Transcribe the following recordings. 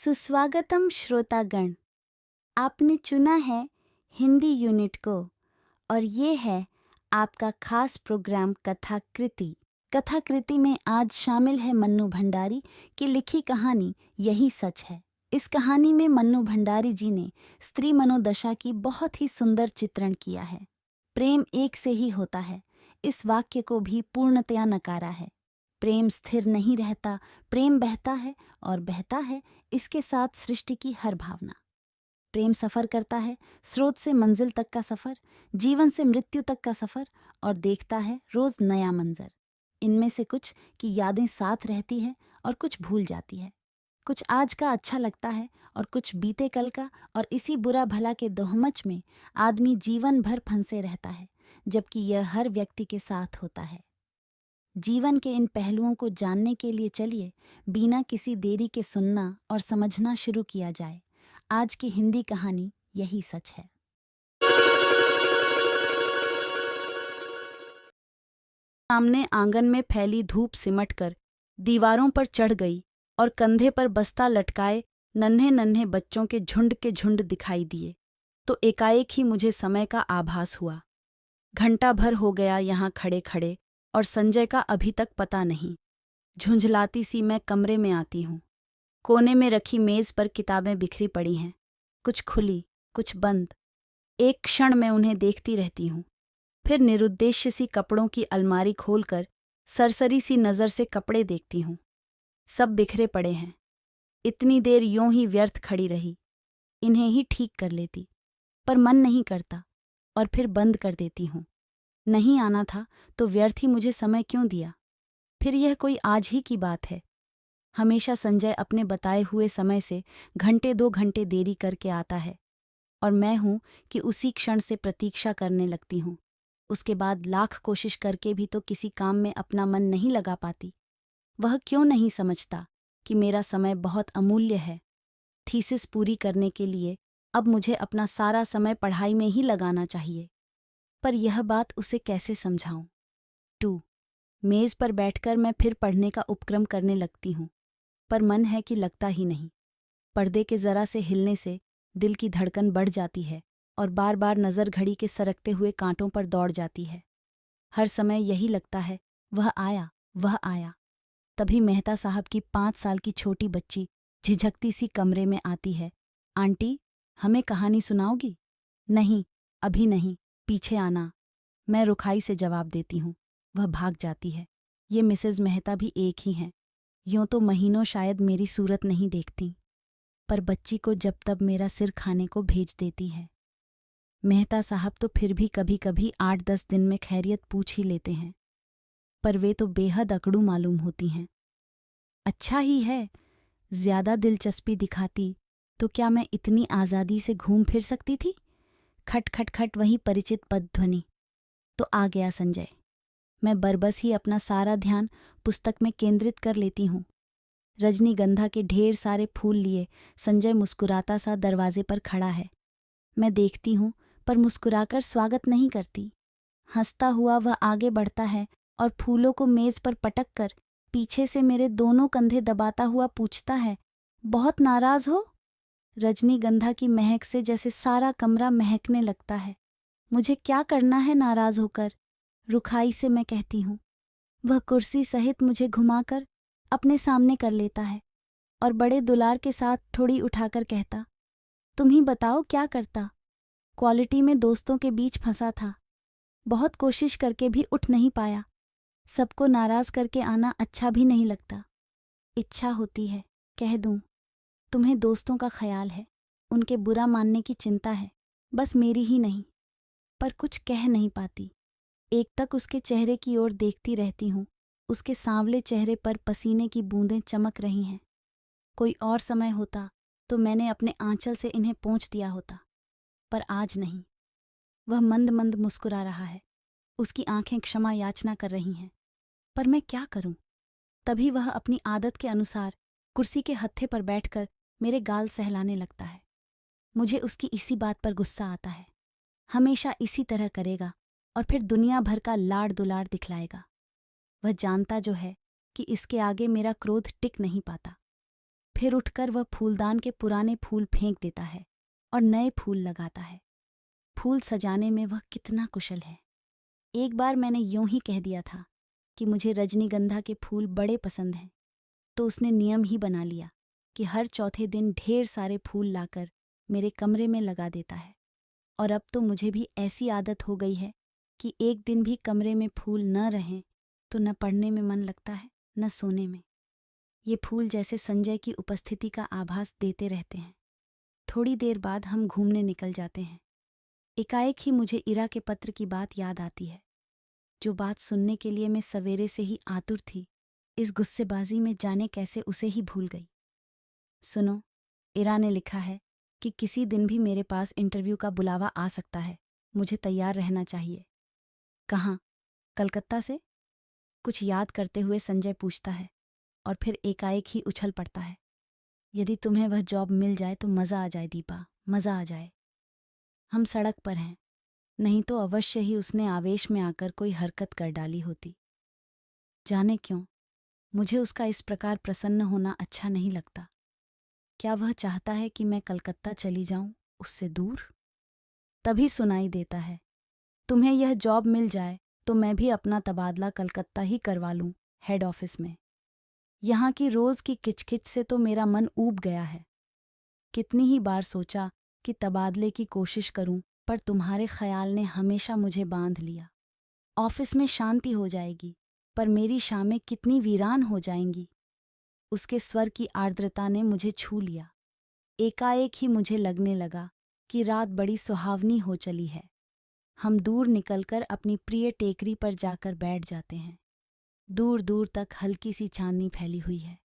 सुस्वागतम श्रोतागण। आपने चुना है हिंदी यूनिट को और ये है आपका खास प्रोग्राम कथाकृति। कथाकृति में आज शामिल है मन्नू भंडारी की लिखी कहानी यही सच है। इस कहानी में मन्नू भंडारी जी ने स्त्री मनोदशा की बहुत ही सुंदर चित्रण किया है। प्रेम एक से ही होता है, इस वाक्य को भी पूर्णतया नकारा है। प्रेम स्थिर नहीं रहता, प्रेम बहता है और बहता है इसके साथ सृष्टि की हर भावना। प्रेम सफ़र करता है, स्रोत से मंजिल तक का सफ़र, जीवन से मृत्यु तक का सफ़र, और देखता है रोज़ नया मंजर। इनमें से कुछ की यादें साथ रहती है और कुछ भूल जाती है। कुछ आज का अच्छा लगता है और कुछ बीते कल का, और इसी बुरा भला के दोहमच में आदमी जीवन भर फंसे रहता है, जबकि यह हर व्यक्ति के साथ होता है। जीवन के इन पहलुओं को जानने के लिए चलिए बिना किसी देरी के सुनना और समझना शुरू किया जाए। आज की हिंदी कहानी यही सच है। सामने आंगन में फैली धूप सिमटकर दीवारों पर चढ़ गई और कंधे पर बस्ता लटकाए नन्हे नन्हे बच्चों के झुंड दिखाई दिए तो एकाएक ही मुझे समय का आभास हुआ। घंटा भर हो गया यहाँ खड़े खड़े और संजय का अभी तक पता नहीं। झुंझलाती सी मैं कमरे में आती हूँ। कोने में रखी मेज पर किताबें बिखरी पड़ी हैं, कुछ खुली कुछ बंद। एक क्षण मैं उन्हें देखती रहती हूँ, फिर निरुद्देश्य सी कपड़ों की अलमारी खोलकर सरसरी सी नज़र से कपड़े देखती हूँ। सब बिखरे पड़े हैं। इतनी देर यूं ही व्यर्थ खड़ी रही, इन्हें ही ठीक कर लेती, पर मन नहीं करता और फिर बंद कर देती हूँ। नहीं आना था तो व्यर्थ ही मुझे समय क्यों दिया। फिर यह कोई आज ही की बात है। हमेशा संजय अपने बताए हुए समय से घंटे 2 घंटे देरी करके आता है और मैं हूँ कि उसी क्षण से प्रतीक्षा करने लगती हूँ। उसके बाद लाख कोशिश करके भी तो किसी काम में अपना मन नहीं लगा पाती। वह क्यों नहीं समझता कि मेरा समय बहुत अमूल्य है। थीसिस पूरी करने के लिए अब मुझे अपना सारा समय पढ़ाई में ही लगाना चाहिए, पर यह बात उसे कैसे समझाऊं। 2 मेज पर बैठकर मैं फिर पढ़ने का उपक्रम करने लगती हूँ, पर मन है कि लगता ही नहीं। पर्दे के जरा से हिलने से दिल की धड़कन बढ़ जाती है और बार बार नज़र घड़ी के सरकते हुए कांटों पर दौड़ जाती है। हर समय यही लगता है, वह आया वह आया। तभी मेहता साहब की 5 साल की छोटी बच्ची झिझकती सी कमरे में आती है। आंटी, हमें कहानी सुनाओगी? नहीं, अभी नहीं, पीछे आना। मैं रुखाई से जवाब देती हूँ। वह भाग जाती है। ये मिसेज मेहता भी एक ही हैं। यूं तो महीनों शायद मेरी सूरत नहीं देखती, पर बच्ची को जब तब मेरा सिर खाने को भेज देती है। मेहता साहब तो फिर भी कभी कभी 8-10 दिन में खैरियत पूछ ही लेते हैं, पर वे तो बेहद अकड़ू मालूम होती हैं। अच्छा ही है, ज्यादा दिलचस्पी दिखाती तो क्या मैं इतनी आज़ादी से घूम फिर सकती थी। खट खट खट वही परिचित पदध्वनि। तो आ गया संजय। मैं बरबस ही अपना सारा ध्यान पुस्तक में केंद्रित कर लेती हूँ। रजनीगंधा के ढेर सारे फूल लिए संजय मुस्कुराता सा दरवाजे पर खड़ा है। मैं देखती हूँ पर मुस्कुराकर स्वागत नहीं करती। हंसता हुआ वह आगे बढ़ता है और फूलों को मेज पर पटक कर पीछे से मेरे दोनों कंधे दबाता हुआ पूछता है, बहुत नाराज हो? रजनीगंधा की महक से जैसे सारा कमरा महकने लगता है। मुझे क्या करना है नाराज होकर? रुखाई से मैं कहती हूँ। वह कुर्सी सहित मुझे घुमाकर अपने सामने कर लेता है और बड़े दुलार के साथ थोड़ी उठाकर कहता, तुम ही बताओ क्या करता? क्वालिटी में दोस्तों के बीच फंसा था, बहुत कोशिश करके भी उठ नहीं पाया। सबको नाराज करके आना अच्छा भी नहीं लगता। इच्छा होती है कह दूं, तुम्हें दोस्तों का ख्याल है, उनके बुरा मानने की चिंता है, बस मेरी ही नहीं, पर कुछ कह नहीं पाती। एक तक उसके चेहरे की ओर देखती रहती हूँ। उसके सांवले चेहरे पर पसीने की बूंदें चमक रही हैं। कोई और समय होता तो मैंने अपने आंचल से इन्हें पोंछ दिया होता, पर आज नहीं। वह मंद मंद मुस्कुरा रहा है। उसकी आंखें क्षमा याचना कर रही हैं, पर मैं क्या करूं? तभी वह अपनी आदत के अनुसार कुर्सी के हत्थे पर बैठकर मेरे गाल सहलाने लगता है। मुझे उसकी इसी बात पर गुस्सा आता है। हमेशा इसी तरह करेगा और फिर दुनिया भर का लाड़ दुलार दिखलाएगा। वह जानता जो है कि इसके आगे मेरा क्रोध टिक नहीं पाता। फिर उठकर वह फूलदान के पुराने फूल फेंक देता है और नए फूल लगाता है। फूल सजाने में वह कितना कुशल है। एक बार मैंने यूं ही कह दिया था कि मुझे रजनीगंधा के फूल बड़े पसंद हैं, तो उसने नियम ही बना लिया कि हर चौथे दिन ढेर सारे फूल लाकर मेरे कमरे में लगा देता है। और अब तो मुझे भी ऐसी आदत हो गई है कि एक दिन भी कमरे में फूल न रहें तो न पढ़ने में मन लगता है न सोने में। ये फूल जैसे संजय की उपस्थिति का आभास देते रहते हैं। थोड़ी देर बाद हम घूमने निकल जाते हैं। एकाएक ही मुझे इरा के पत्र की बात याद आती है, जो बात सुनने के लिए मैं सवेरे से ही आतुर थी। इस गुस्सेबाजी में जाने कैसे उसे ही भूल गई। सुनो, इरा ने लिखा है कि किसी दिन भी मेरे पास इंटरव्यू का बुलावा आ सकता है, मुझे तैयार रहना चाहिए। कहाँ? कलकत्ता से? कुछ याद करते हुए संजय पूछता है और फिर एकाएक ही उछल पड़ता है। यदि तुम्हें वह जॉब मिल जाए तो मज़ा आ जाए दीपा, मज़ा आ जाए। हम सड़क पर हैं, नहीं तो अवश्य ही उसने आवेश में आकर कोई हरकत कर डाली होती। जाने क्यों मुझे उसका इस प्रकार प्रसन्न होना अच्छा नहीं लगता। क्या वह चाहता है कि मैं कलकत्ता चली जाऊं, उससे दूर? तभी सुनाई देता है, तुम्हें यह जॉब मिल जाए तो मैं भी अपना तबादला कलकत्ता ही करवा लूं, हेड ऑफिस में। यहाँ की रोज़ की किचकिच से तो मेरा मन ऊब गया है। कितनी ही बार सोचा कि तबादले की कोशिश करूं, पर तुम्हारे ख्याल ने हमेशा मुझे बांध लिया। ऑफिस में शांति हो जाएगी, पर मेरी शामें कितनी वीरान हो जाएंगी। उसके स्वर की आर्द्रता ने मुझे छू लिया। एकाएक ही मुझे लगने लगा कि रात बड़ी सुहावनी हो चली है। हम दूर निकलकर अपनी प्रिय टेकरी पर जाकर बैठ जाते हैं। दूर दूर तक हल्की सी चांदनी फैली हुई है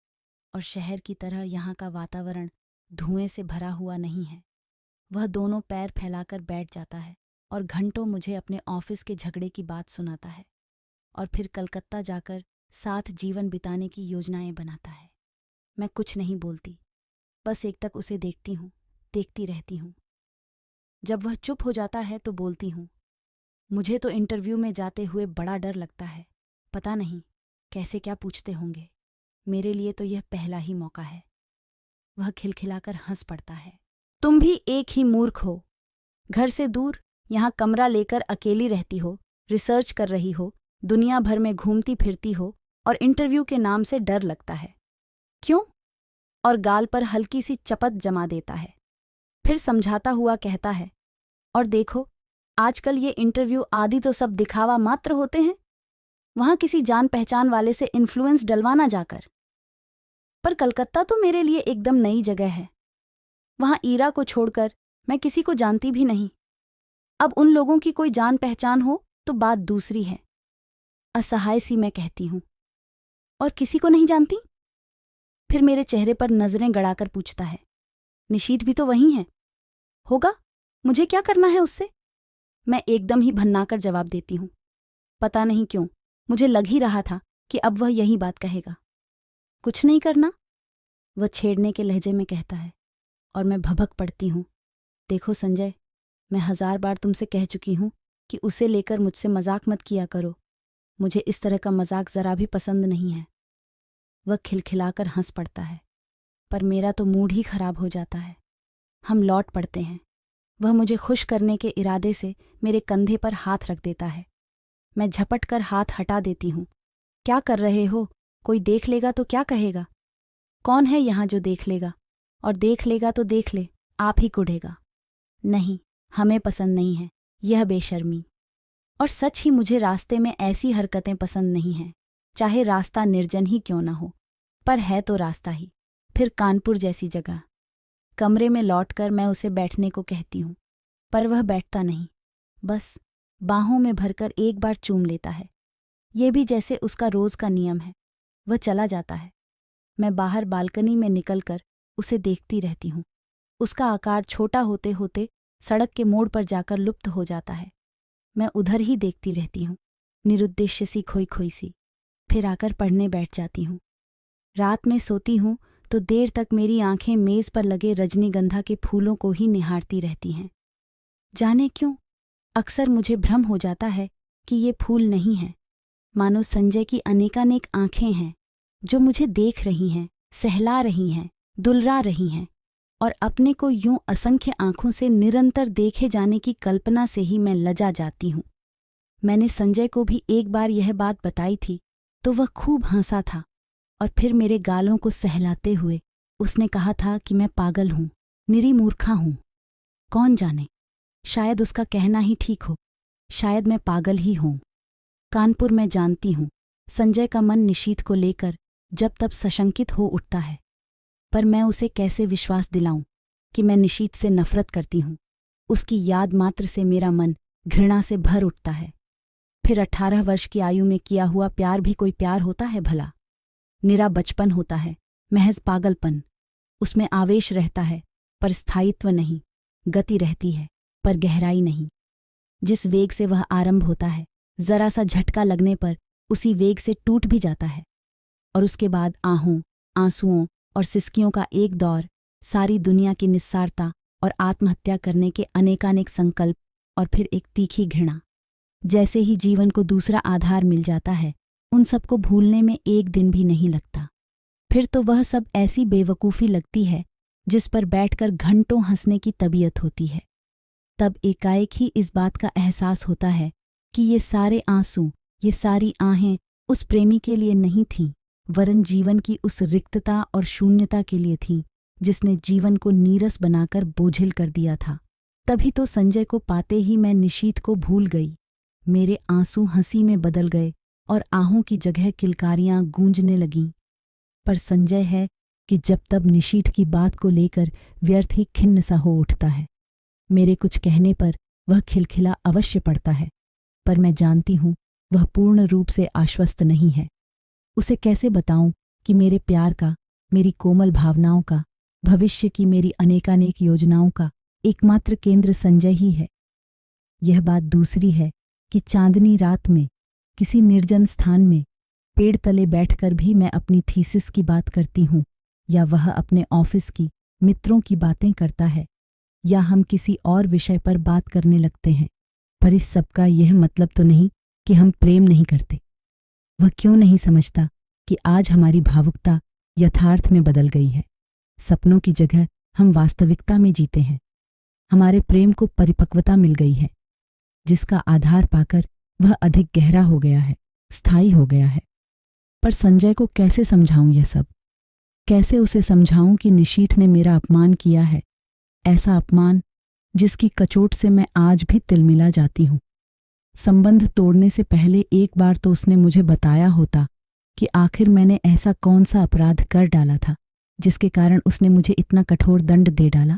और शहर की तरह यहाँ का वातावरण धुएं से भरा हुआ नहीं है। वह दोनों पैर फैलाकर बैठ जाता है और घंटों मुझे अपने ऑफिस के झगड़े की बात सुनाता है और फिर कलकत्ता जाकर साथ जीवन बिताने की योजनाएं बनाता है। मैं कुछ नहीं बोलती, बस एकटक उसे देखती हूँ, देखती रहती हूँ। जब वह चुप हो जाता है तो बोलती हूँ, मुझे तो इंटरव्यू में जाते हुए बड़ा डर लगता है। पता नहीं कैसे क्या पूछते होंगे। मेरे लिए तो यह पहला ही मौका है। वह खिलखिलाकर हंस पड़ता है। तुम भी एक ही मूर्ख हो। घर से दूर यहाँ कमरा लेकर अकेली रहती हो, रिसर्च कर रही हो, दुनिया भर में घूमती फिरती हो और इंटरव्यू के नाम से डर लगता है। क्यों? और गाल पर हल्की सी चपत जमा देता है। फिर समझाता हुआ कहता है, और देखो, आजकल ये इंटरव्यू आदि तो सब दिखावा मात्र होते हैं। वहाँ किसी जान पहचान वाले से इन्फ्लुएंस डलवाना जाकर। पर कलकत्ता तो मेरे लिए एकदम नई जगह है। वहाँ ईरा को छोड़कर मैं किसी को जानती भी नहीं। अब उन लोगों की कोई जान पहचान हो तो बात दूसरी है। असहाय सी मैं कहती हूँ, और किसी को नहीं जानती? फिर मेरे चेहरे पर नजरें गड़ाकर पूछता है, निशीत भी तो वही है। होगा, मुझे क्या करना है उससे? मैं एकदम ही भन्नाकर जवाब देती हूँ। पता नहीं क्यों मुझे लग ही रहा था कि अब वह यही बात कहेगा। कुछ नहीं करना, वह छेड़ने के लहजे में कहता है, और मैं भभक पड़ती हूँ। देखो संजय, मैं 1000 बार तुमसे कह चुकी हूँ कि उसे लेकर मुझसे मजाक मत किया करो। मुझे इस तरह का मजाक जरा भी पसंद नहीं है। वह खिलखिलाकर हंस पड़ता है, पर मेरा तो मूड ही खराब हो जाता है। हम लौट पड़ते हैं। वह मुझे खुश करने के इरादे से मेरे कंधे पर हाथ रख देता है। मैं झपट कर हाथ हटा देती हूँ। क्या कर रहे हो? कोई देख लेगा तो क्या कहेगा? कौन है यहाँ जो देख लेगा? और देख लेगा तो देख ले, आप ही कुढ़ेगा। नहीं, हमें पसंद नहीं है यह बेशर्मी। और सच ही मुझे रास्ते में ऐसी हरकतें पसंद नहीं हैं, चाहे रास्ता निर्जन ही क्यों न हो, पर है तो रास्ता ही, फिर कानपुर जैसी जगह। कमरे में लौटकर मैं उसे बैठने को कहती हूँ, पर वह बैठता नहीं, बस बाहों में भरकर एक बार चूम लेता है। ये भी जैसे उसका रोज का नियम है। वह चला जाता है। मैं बाहर बालकनी में निकलकर उसे देखती रहती हूँ। उसका आकार छोटा होते होते सड़क के मोड़ पर जाकर लुप्त हो जाता है। मैं उधर ही देखती रहती हूँ, निरुद्देश्य सी, खोई खोई सी। फिर आकर पढ़ने बैठ जाती हूँ। रात में सोती हूँ तो देर तक मेरी आंखें मेज पर लगे रजनीगंधा के फूलों को ही निहारती रहती हैं। जाने क्यों अक्सर मुझे भ्रम हो जाता है कि ये फूल नहीं हैं, मानो संजय की अनेकानेक आंखें हैं जो मुझे देख रही हैं, सहला रही हैं, दुलरा रही हैं, और अपने को यूं असंख्य आंखों से निरंतर देखे जाने की कल्पना से ही मैं लजा जाती हूँ। मैंने संजय को भी एक बार यह बात बताई थी तो वह खूब हंसा था, और फिर मेरे गालों को सहलाते हुए उसने कहा था कि मैं पागल हूँ, निरी मूर्खा हूँ। कौन जाने, शायद उसका कहना ही ठीक हो, शायद मैं पागल ही हूँ। कानपुर में जानती हूँ, संजय का मन निशीथ को लेकर जब तब सशंकित हो उठता है, पर मैं उसे कैसे विश्वास दिलाऊं कि मैं निशीथ से नफरत करती हूँ। उसकी याद मात्र से मेरा मन घृणा से भर उठता है। फिर 18 वर्ष की आयु में किया हुआ प्यार भी कोई प्यार होता है भला? निरा बचपन होता है, महज पागलपन। उसमें आवेश रहता है पर स्थायित्व नहीं, गति रहती है पर गहराई नहीं। जिस वेग से वह आरंभ होता है, जरा सा झटका लगने पर उसी वेग से टूट भी जाता है, और उसके बाद आहों, आंसुओं और सिसकियों का एक दौर, सारी दुनिया की निस्सारता और आत्महत्या करने के अनेकानेक संकल्प, और फिर एक तीखी घृणा। जैसे ही जीवन को दूसरा आधार मिल जाता है, उन सबको भूलने में एक दिन भी नहीं लगता। फिर तो वह सब ऐसी बेवकूफ़ी लगती है जिस पर बैठकर घंटों हंसने की तबीयत होती है। तब एकाएक ही इस बात का एहसास होता है कि ये सारे आंसू, ये सारी आहें उस प्रेमी के लिए नहीं थीं, वरन जीवन की उस रिक्तता और शून्यता के लिए थीं जिसने जीवन को नीरस बनाकर बोझिल कर दिया था। तभी तो संजय को पाते ही मैं निशीथ को भूल गई। मेरे आंसू हंसी में बदल गए और आहों की जगह किलकारियां गूंजने लगीं। पर संजय है कि जब तब निशीथ की बात को लेकर व्यर्थ ही खिन्न सा हो उठता है। मेरे कुछ कहने पर वह खिलखिला अवश्य पड़ता है, पर मैं जानती हूँ वह पूर्ण रूप से आश्वस्त नहीं है। उसे कैसे बताऊं कि मेरे प्यार का, मेरी कोमल भावनाओं का, भविष्य की मेरी अनेकानेक योजनाओं का एकमात्र केंद्र संजय ही है। यह बात दूसरी है कि चांदनी रात में किसी निर्जन स्थान में पेड़ तले बैठकर भी मैं अपनी थीसिस की बात करती हूँ, या वह अपने ऑफिस की, मित्रों की बातें करता है, या हम किसी और विषय पर बात करने लगते हैं। पर इस सब का यह मतलब तो नहीं कि हम प्रेम नहीं करते। वह क्यों नहीं समझता कि आज हमारी भावुकता यथार्थ में बदल गई है। सपनों की जगह हम वास्तविकता में जीते हैं। हमारे प्रेम को परिपक्वता मिल गई है, जिसका आधार पाकर वह अधिक गहरा हो गया है, स्थायी हो गया है। पर संजय को कैसे समझाऊं यह सब? कैसे उसे समझाऊं कि निशीथ ने मेरा अपमान किया है, ऐसा अपमान जिसकी कचोट से मैं आज भी तिलमिला जाती हूँ। संबंध तोड़ने से पहले एक बार तो उसने मुझे बताया होता कि आखिर मैंने ऐसा कौन सा अपराध कर डाला था जिसके कारण उसने मुझे इतना कठोर दंड दे डाला।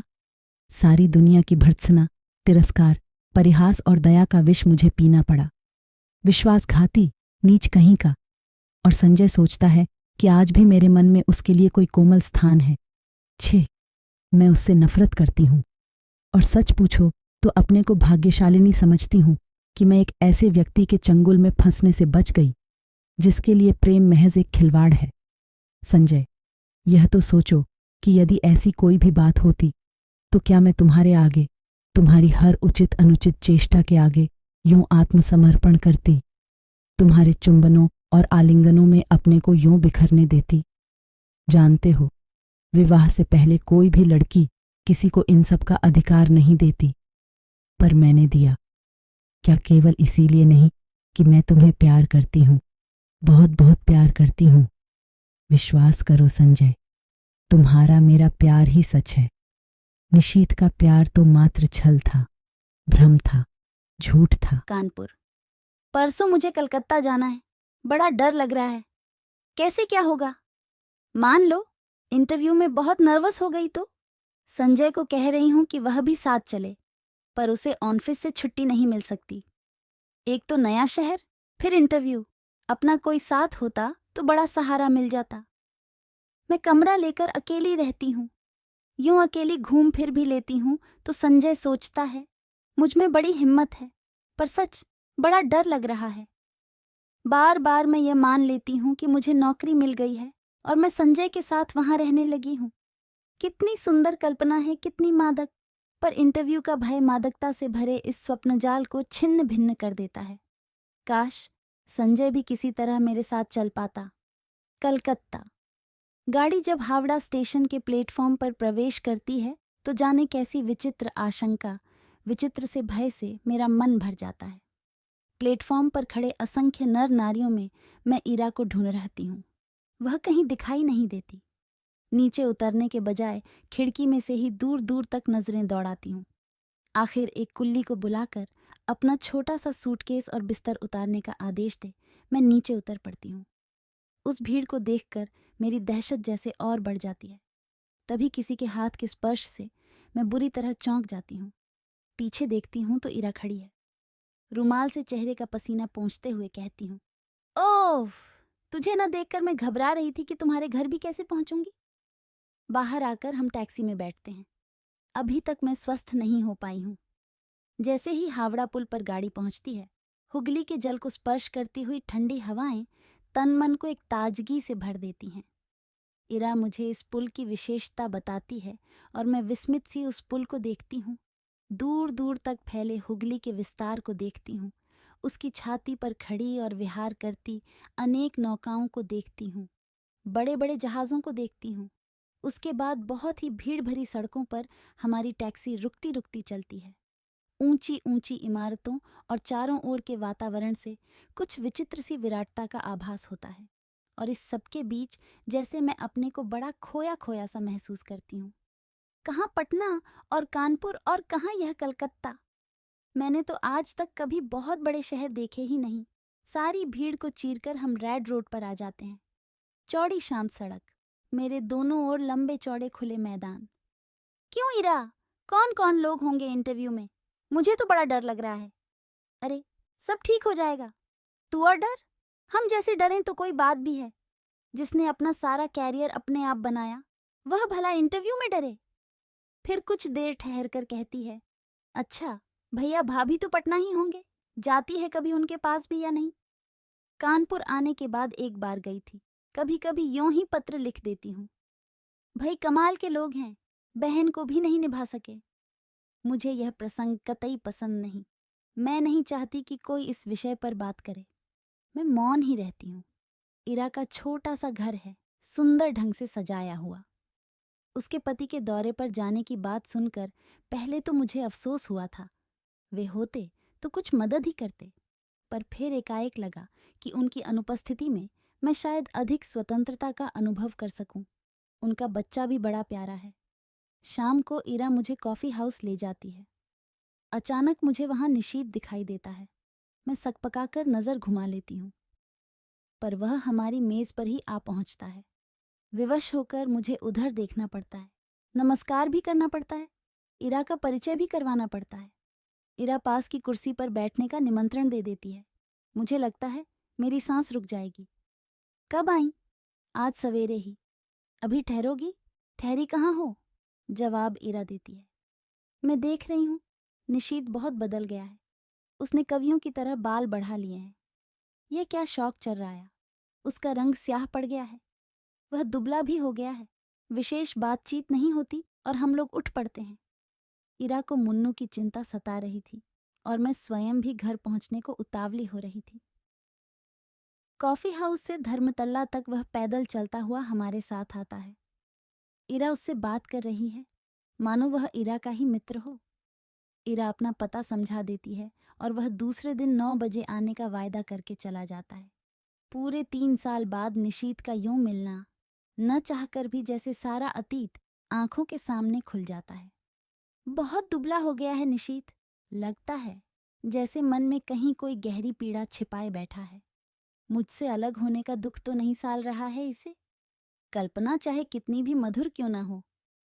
सारी दुनिया की भर्त्सना, तिरस्कार, परिहास और दया का विष मुझे पीना पड़ा। विश्वासघाती, नीच कहीं का। और संजय सोचता है कि आज भी मेरे मन में उसके लिए कोई कोमल स्थान है। छे, मैं उससे नफरत करती हूँ, और सच पूछो तो अपने को भाग्यशालिनी समझती हूँ कि मैं एक ऐसे व्यक्ति के चंगुल में फंसने से बच गई जिसके लिए प्रेम महज एक खिलवाड़ है। संजय, यह तो सोचो कि यदि ऐसी कोई भी बात होती तो क्या मैं तुम्हारे आगे, तुम्हारी हर उचित अनुचित चेष्टा के आगे यूं आत्मसमर्पण करती, तुम्हारे चुंबनों और आलिंगनों में अपने को यूं बिखरने देती? जानते हो, विवाह से पहले कोई भी लड़की किसी को इन सब का अधिकार नहीं देती, पर मैंने दिया। क्या केवल इसीलिए नहीं कि मैं तुम्हें प्यार करती हूँ, बहुत बहुत प्यार करती हूँ। विश्वास करो संजय, तुम्हारा मेरा प्यार ही सच है। निशीथ का प्यार तो मात्र छल था, भ्रम था, झूठ था। कानपुर। परसों मुझे कलकत्ता जाना है, बड़ा डर लग रहा है। कैसे क्या होगा? मान लो इंटरव्यू में बहुत नर्वस हो गई तो संजय को कह रही हूँ कि वह भी साथ चले, पर उसे ऑफिस से छुट्टी नहीं मिल सकती। एक तो नया शहर, फिर इंटरव्यू। अपना कोई साथ होता तो बड़ा सहारा मिल जाता। मैं कमरा लेकर अकेली रहती हूँ। यूं अकेली घूम फिर भी लेती हूँ तो संजय सोचता है मुझ में बड़ी हिम्मत है, पर सच बड़ा डर लग रहा है। बार बार मैं यह मान लेती हूँ कि मुझे नौकरी मिल गई है और मैं संजय के साथ वहां रहने लगी हूँ। कितनी सुंदर कल्पना है, कितनी मादक। पर इंटरव्यू का भय मादकता से भरे इस स्वप्नजाल को छिन्न भिन्न कर देता है। काश संजय भी किसी तरह मेरे साथ चल पाता। कलकत्ता, गाड़ी जब हावड़ा स्टेशन के प्लेटफॉर्म पर प्रवेश करती है तो जाने कैसी विचित्र आशंका, विचित्र से भय से मेरा मन भर जाता है। प्लेटफॉर्म पर खड़े असंख्य नर नारियों में मैं इरा को ढूंढ रहती हूँ। वह कहीं दिखाई नहीं देती। नीचे उतरने के बजाय खिड़की में से ही दूर दूर तक नजरें दौड़ाती हूँ। आखिर एक कुल्ली को बुलाकर अपना छोटा सा सूटकेस और बिस्तर उतारने का आदेश दे मैं नीचे उतर पड़ती हूँ। उस भीड़ को देखकर मेरी दहशत जैसे और बढ़ जाती है। तभी किसी के हाथ के स्पर्श से मैं बुरी तरह चौंक जाती हूँ। पीछे देखती हूँ तो इरा खड़ी है। रुमाल से चेहरे का पसीना पोंछते हुए कहती हूँ, ओह, तुझे न देखकर मैं घबरा रही थी कि तुम्हारे घर भी कैसे पहुंचूंगी। बाहर आकर हम टैक्सी में बैठते हैं। अभी तक मैं स्वस्थ नहीं हो पाई हूँ। जैसे ही हावड़ा पुल पर गाड़ी पहुंचती है, हुगली के जल को स्पर्श करती हुई ठंडी हवाएं तन मन को एक ताजगी से भर देती हैं। इरा मुझे इस पुल की विशेषता बताती है और मैं विस्मित सी उस पुल को देखती हूँ। दूर दूर तक फैले हुगली के विस्तार को देखती हूँ। उसकी छाती पर खड़ी और विहार करती अनेक नौकाओं को देखती हूँ। बड़े बड़े जहाज़ों को देखती हूँ। उसके बाद बहुत ही भीड़ भरी सड़कों पर हमारी टैक्सी रुकती रुकती चलती है। ऊंची ऊंची इमारतों और चारों ओर के वातावरण से कुछ विचित्र सी विराटता का आभास होता है और इस सबके बीच जैसे मैं अपने को बड़ा खोया खोया सा महसूस करती हूँ। कहाँ पटना और कानपुर और कहाँ यह कलकत्ता। मैंने तो आज तक कभी बहुत बड़े शहर देखे ही नहीं। सारी भीड़ को चीरकर हम रेड रोड पर आ जाते हैं। चौड़ी शांत सड़क, मेरे दोनों ओर लंबे चौड़े खुले मैदान। क्यों इरा, कौन कौन लोग होंगे इंटरव्यू में? मुझे तो बड़ा डर लग रहा है। अरे, सब ठीक हो जाएगा। तू और डर? हम जैसे डरें तो कोई बात भी है। जिसने अपना सारा कैरियर अपने आप बनाया, वह भला इंटरव्यू में डरे? फिर कुछ देर ठहर कर कहती है, अच्छा, भैया भाभी तो पटना ही होंगे। जाती है कभी उनके पास भी या नहीं? कानपुर आने के बाद एक बार गई थी। कभी कभी यूं ही पत्र लिख देती हूँ। भाई कमाल के लोग हैं, बहन को भी नहीं निभा सके। मुझे यह प्रसंग कतई पसंद नहीं। मैं नहीं चाहती कि कोई इस विषय पर बात करे। मैं मौन ही रहती हूँ। इरा का छोटा सा घर है, सुंदर ढंग से सजाया हुआ। उसके पति के दौरे पर जाने की बात सुनकर पहले तो मुझे अफसोस हुआ था। वे होते तो कुछ मदद ही करते, पर फिर एकाएक लगा कि उनकी अनुपस्थिति में मैं शायद अधिक स्वतंत्रता का अनुभव कर सकूं। उनका बच्चा भी बड़ा प्यारा है। शाम को इरा मुझे कॉफी हाउस ले जाती है। अचानक मुझे वहां निशीत दिखाई देता है। मैं सकपकाकर नजर घुमा लेती हूँ, पर वह हमारी मेज पर ही आ पहुंचता है। विवश होकर मुझे उधर देखना पड़ता है। नमस्कार भी करना पड़ता है। इरा का परिचय भी करवाना पड़ता है। इरा पास की कुर्सी पर बैठने का निमंत्रण दे देती है। मुझे लगता है मेरी सांस रुक जाएगी। कब आई? आज सवेरे ही। अभी ठहरोगी? ठहरी कहाँ हो? जवाब इरा देती है। मैं देख रही हूँ, निशीत बहुत बदल गया है। उसने कवियों की तरह बाल बढ़ा लिए हैं। यह क्या शौक चल रहा है? उसका रंग स्याह पड़ गया है। वह दुबला भी हो गया है। विशेष बातचीत नहीं होती और हम लोग उठ पड़ते हैं। इरा को मुन्नू की चिंता सता रही थी और मैं स्वयं भी घर पहुंचने को उतावली हो रही थी। कॉफी हाउस से धर्मतल्ला तक वह पैदल चलता हुआ हमारे साथ आता है। इरा उससे बात कर रही है, मानो वह इरा का ही मित्र हो। इरा अपना पता समझा देती है और वह दूसरे दिन 9 बजे आने का वायदा करके चला जाता है। पूरे 3 साल बाद निशीत का यूं मिलना, न चाहकर भी जैसे सारा अतीत आंखों के सामने खुल जाता है। बहुत दुबला हो गया है निशीत। लगता है जैसे मन में कहीं कोई गहरी पीड़ा छिपाए बैठा है। मुझसे अलग होने का दुख तो नहीं साल रहा है इसे। कल्पना चाहे कितनी भी मधुर क्यों ना हो,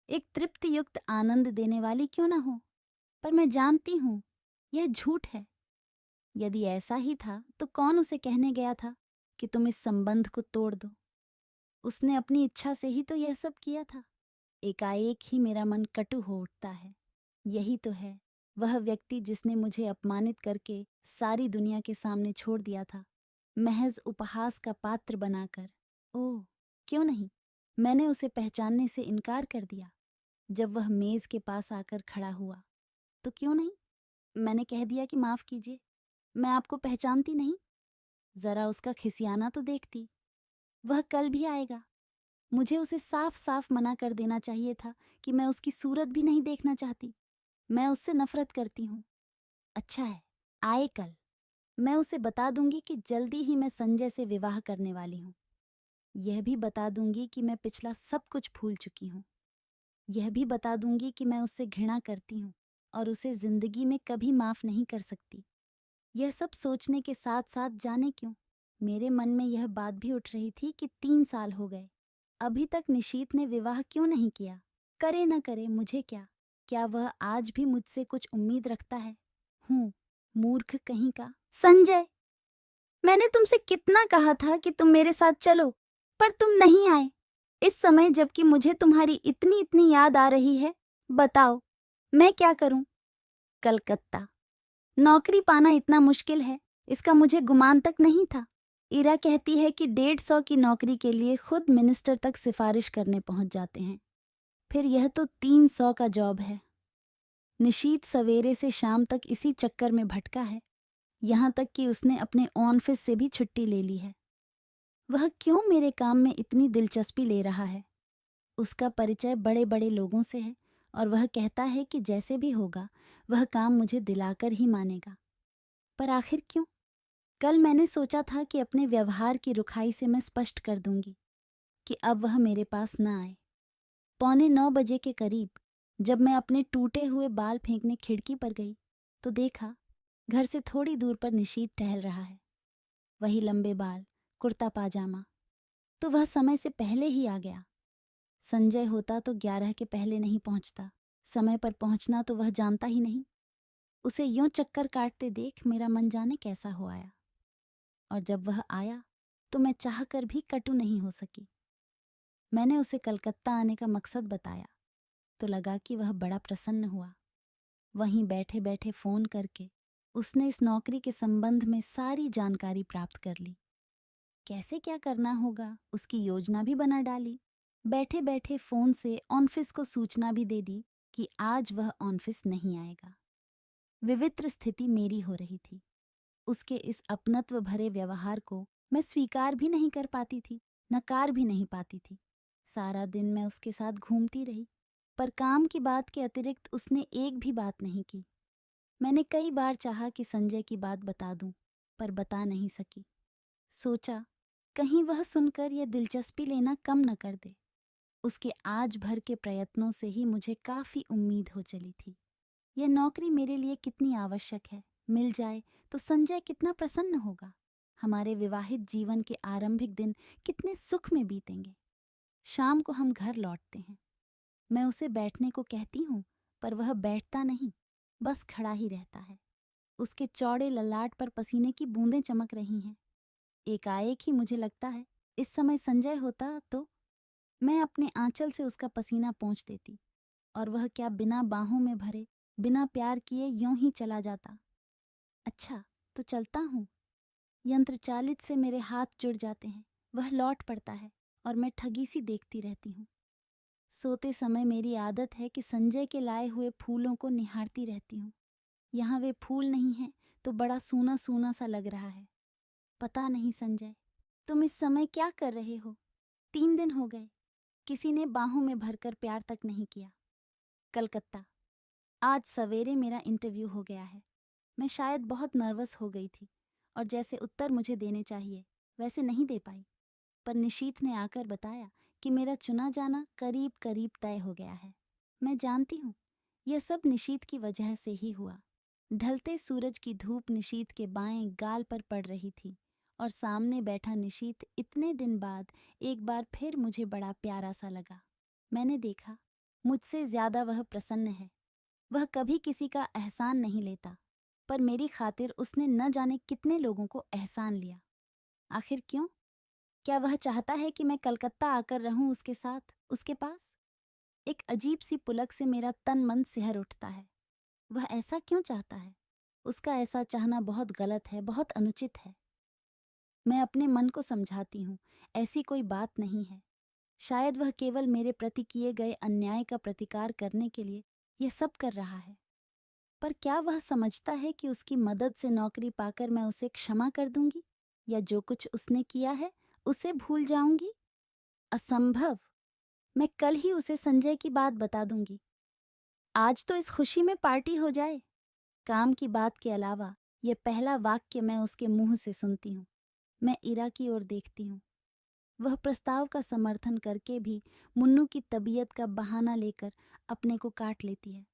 एक तृप्ति युक्त आनंद देने वाली क्यों ना हो, पर मैं जानती हूं यह झूठ है। यदि ऐसा ही था तो कौन उसे कहने गया था कि तुम इस संबंध को तोड़ दो? उसने अपनी इच्छा से ही तो यह सब किया था। एकाएक ही मेरा मन कटु हो उठता है। यही तो है वह व्यक्ति जिसने मुझे अपमानित करके सारी दुनिया के सामने छोड़ दिया था, महज उपहास का पात्र बनाकर। ओह, क्यों नहीं, मैंने उसे पहचानने से इनकार कर दिया। जब वह मेज के पास आकर खड़ा हुआ तो क्यों नहीं, मैंने कह दिया कि माफ कीजिए, मैं आपको पहचानती नहीं। जरा उसका खिसियाना तो देखती। वह कल भी आएगा। मुझे उसे साफ साफ मना कर देना चाहिए था कि मैं उसकी सूरत भी नहीं देखना चाहती। मैं उससे नफरत करती हूँ। अच्छा है, आए कल मैं उसे बता दूंगी कि जल्दी ही मैं संजय से विवाह करने वाली हूँ। यह भी बता दूंगी कि मैं पिछला सब कुछ भूल चुकी हूँ। यह भी बता दूंगी कि मैं उससे घृणा करती हूँ और उसे जिंदगी में कभी माफ नहीं कर सकती। यह सब सोचने के साथ साथ जाने क्यों मेरे मन में यह बात भी उठ रही थी कि 3 साल हो गए, अभी तक निशीत ने विवाह क्यों नहीं किया। करे न करे मुझे क्या वह आज भी मुझसे कुछ उम्मीद रखता है। मूर्ख कहीं का। संजय, मैंने तुमसे कितना कहा था कि तुम मेरे साथ चलो, पर तुम नहीं आए। इस समय जबकि मुझे तुम्हारी इतनी इतनी याद आ रही है, बताओ मैं क्या करूं। कलकत्ता। नौकरी पाना इतना मुश्किल है, इसका मुझे गुमान तक नहीं था। इरा कहती है कि 150 की नौकरी के लिए खुद मिनिस्टर तक सिफारिश करने पहुंच जाते हैं। फिर यह तो 300 का जॉब है। निशीत सवेरे से शाम तक इसी चक्कर में भटका है, यहाँ तक कि उसने अपने ऑफिस से भी छुट्टी ले ली है। वह क्यों मेरे काम में इतनी दिलचस्पी ले रहा है। उसका परिचय बड़े बड़े लोगों से है और वह कहता है कि जैसे भी होगा वह काम मुझे दिलाकर ही मानेगा। पर आखिर क्यों? कल मैंने सोचा था कि अपने व्यवहार की रुखाई से मैं स्पष्ट कर दूंगी कि अब वह मेरे पास न आए। 8:45 के करीब जब मैं अपने टूटे हुए बाल फेंकने खिड़की पर गई तो देखा घर से थोड़ी दूर पर निशीत टहल रहा है। वही लंबे बाल, कुर्ता पाजामा। तो वह समय से पहले ही आ गया। संजय होता तो 11 के पहले नहीं पहुंचता। समय पर पहुंचना तो वह जानता ही नहीं। उसे यूं चक्कर काटते देख मेरा मन जाने कैसा हो आया। और जब वह आया तो मैं चाहकर भी कटु नहीं हो सकी। मैंने उसे कलकत्ता आने का मकसद बताया तो लगा कि वह बड़ा प्रसन्न हुआ। वहीं बैठे बैठे फोन करके उसने इस नौकरी के संबंध में सारी जानकारी प्राप्त कर ली। कैसे क्या करना होगा उसकी योजना भी बना डाली। बैठे बैठे फोन से ऑफिस को सूचना भी दे दी कि आज वह ऑफिस नहीं आएगा। विवित्र स्थिति मेरी हो रही थी। उसके इस अपनत्व भरे व्यवहार को मैं स्वीकार भी नहीं कर पाती थी, नकार भी नहीं पाती थी। सारा दिन मैं उसके साथ घूमती रही, पर काम की बात के अतिरिक्त उसने एक भी बात नहीं की। मैंने कई बार चाहा कि संजय की बात बता दूं, पर बता नहीं सकी। सोचा कहीं वह सुनकर यह दिलचस्पी लेना कम न कर दे। उसके आज भर के प्रयत्नों से ही मुझे काफी उम्मीद हो चली थी। यह नौकरी मेरे लिए कितनी आवश्यक है, मिल जाए तो संजय कितना प्रसन्न होगा। हमारे विवाहित जीवन के आरंभिक दिन कितने सुख में बीतेंगे। शाम को हम घर लौटते हैं। मैं उसे बैठने को कहती हूँ, पर वह बैठता नहीं, बस खड़ा ही रहता है। उसके चौड़े ललाट पर पसीने की बूंदें चमक रही हैं। एकाएक ही मुझे लगता है इस समय संजय होता तो मैं अपने आंचल से उसका पसीना पोंछ देती और वह क्या बिना बाहों में भरे, बिना प्यार किए यूं ही चला जाता। अच्छा तो चलता हूँ। यंत्रचालित से मेरे हाथ जुड़ जाते हैं। वह लौट पड़ता है और मैं ठगी सी देखती रहती हूँ। सोते समय मेरी आदत है कि संजय के लाए हुए फूलों को निहारती रहती हूँ। यहाँ वे फूल नहीं हैं तो बड़ा सूना सूना सा लग रहा है। पता नहीं संजय, तुम इस समय क्या कर रहे हो? 3 दिन हो गए, किसी ने बाहों में भरकर प्यार तक नहीं किया। कलकत्ता। आज सवेरे मेरा इंटरव्यू हो गया है। मैं शायद बहुत नर्वस हो गई थी और जैसे उत्तर मुझे देने चाहिए वैसे नहीं दे पाई। पर निशीत ने आकर बताया कि मेरा चुना जाना करीब करीब तय हो गया है। मैं जानती हूँ यह सब निशीत की वजह से ही हुआ। ढलते सूरज की धूप निशीत के बाएं गाल पर पड़ रही थी और सामने बैठा निशीत इतने दिन बाद एक बार फिर मुझे बड़ा प्यारा सा लगा। मैंने देखा मुझसे ज्यादा वह प्रसन्न है। वह कभी किसी का एहसान नहीं लेता, पर मेरी खातिर उसने न जाने कितने लोगों को एहसान लिया। आखिर क्यों? क्या वह चाहता है कि मैं कलकत्ता आकर रहूं उसके साथ, उसके पास? एक अजीब सी पुलक से मेरा तन मन सिहर उठता है। वह ऐसा क्यों चाहता है? उसका ऐसा चाहना बहुत गलत है, बहुत अनुचित है। मैं अपने मन को समझाती हूँ, ऐसी कोई बात नहीं है। शायद वह केवल मेरे प्रति किए गए अन्याय का प्रतिकार करने के लिए यह सब कर रहा है। पर क्या वह समझता है कि उसकी मदद से नौकरी पाकर मैं उसे क्षमा कर दूंगी या जो कुछ उसने किया है उसे भूल जाऊंगी? असंभव। मैं कल ही उसे संजय की बात बता दूंगी। आज तो इस खुशी में पार्टी हो जाए। काम की बात के अलावा यह पहला वाक्य मैं उसके मुंह से सुनती हूँ। मैं इरा की ओर देखती हूँ। वह प्रस्ताव का समर्थन करके भी मुन्नू की तबीयत का बहाना लेकर अपने को काट लेती है।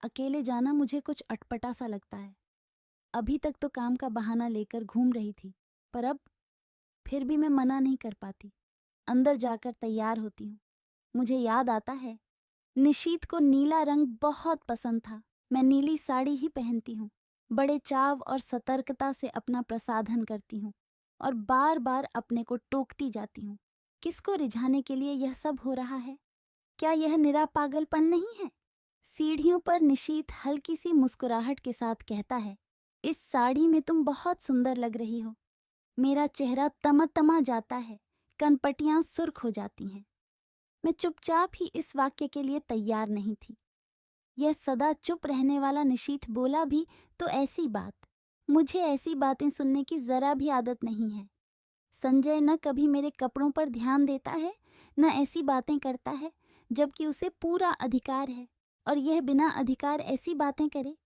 अकेले जाना मुझे कुछ अटपटा सा लगता है। अभी तक तो काम का बहाना लेकर घूम रही थी, पर अब फिर भी मैं मना नहीं कर पाती। अंदर जाकर तैयार होती हूँ। मुझे याद आता है, निशीत को नीला रंग बहुत पसंद था। मैं नीली साड़ी ही पहनती हूँ। बड़े चाव और सतर्कता से अपना प्रसाधन करती हूँ और बार बार अपने को टोकती जाती हूँ। किसको रिझाने के लिए यह सब हो रहा है? क्या यह निरा पागलपन नहीं है? सीढ़ियों पर निशीत हल्की सी मुस्कुराहट के साथ कहता है, इस साड़ी में तुम बहुत सुंदर लग रही हो। मेरा चेहरा तमा जाता है, कनपटियां सुर्ख हो जाती हैं। मैं चुपचाप ही इस वाक्य के लिए तैयार नहीं थी। यह सदा चुप रहने वाला निशीत बोला भी तो ऐसी बात। मुझे ऐसी बातें सुनने की जरा भी आदत नहीं है। संजय न कभी मेरे कपड़ों पर ध्यान देता है, न ऐसी बातें करता है, जबकि उसे पूरा अधिकार है और यह बिना अधिकार ऐसी बातें करे।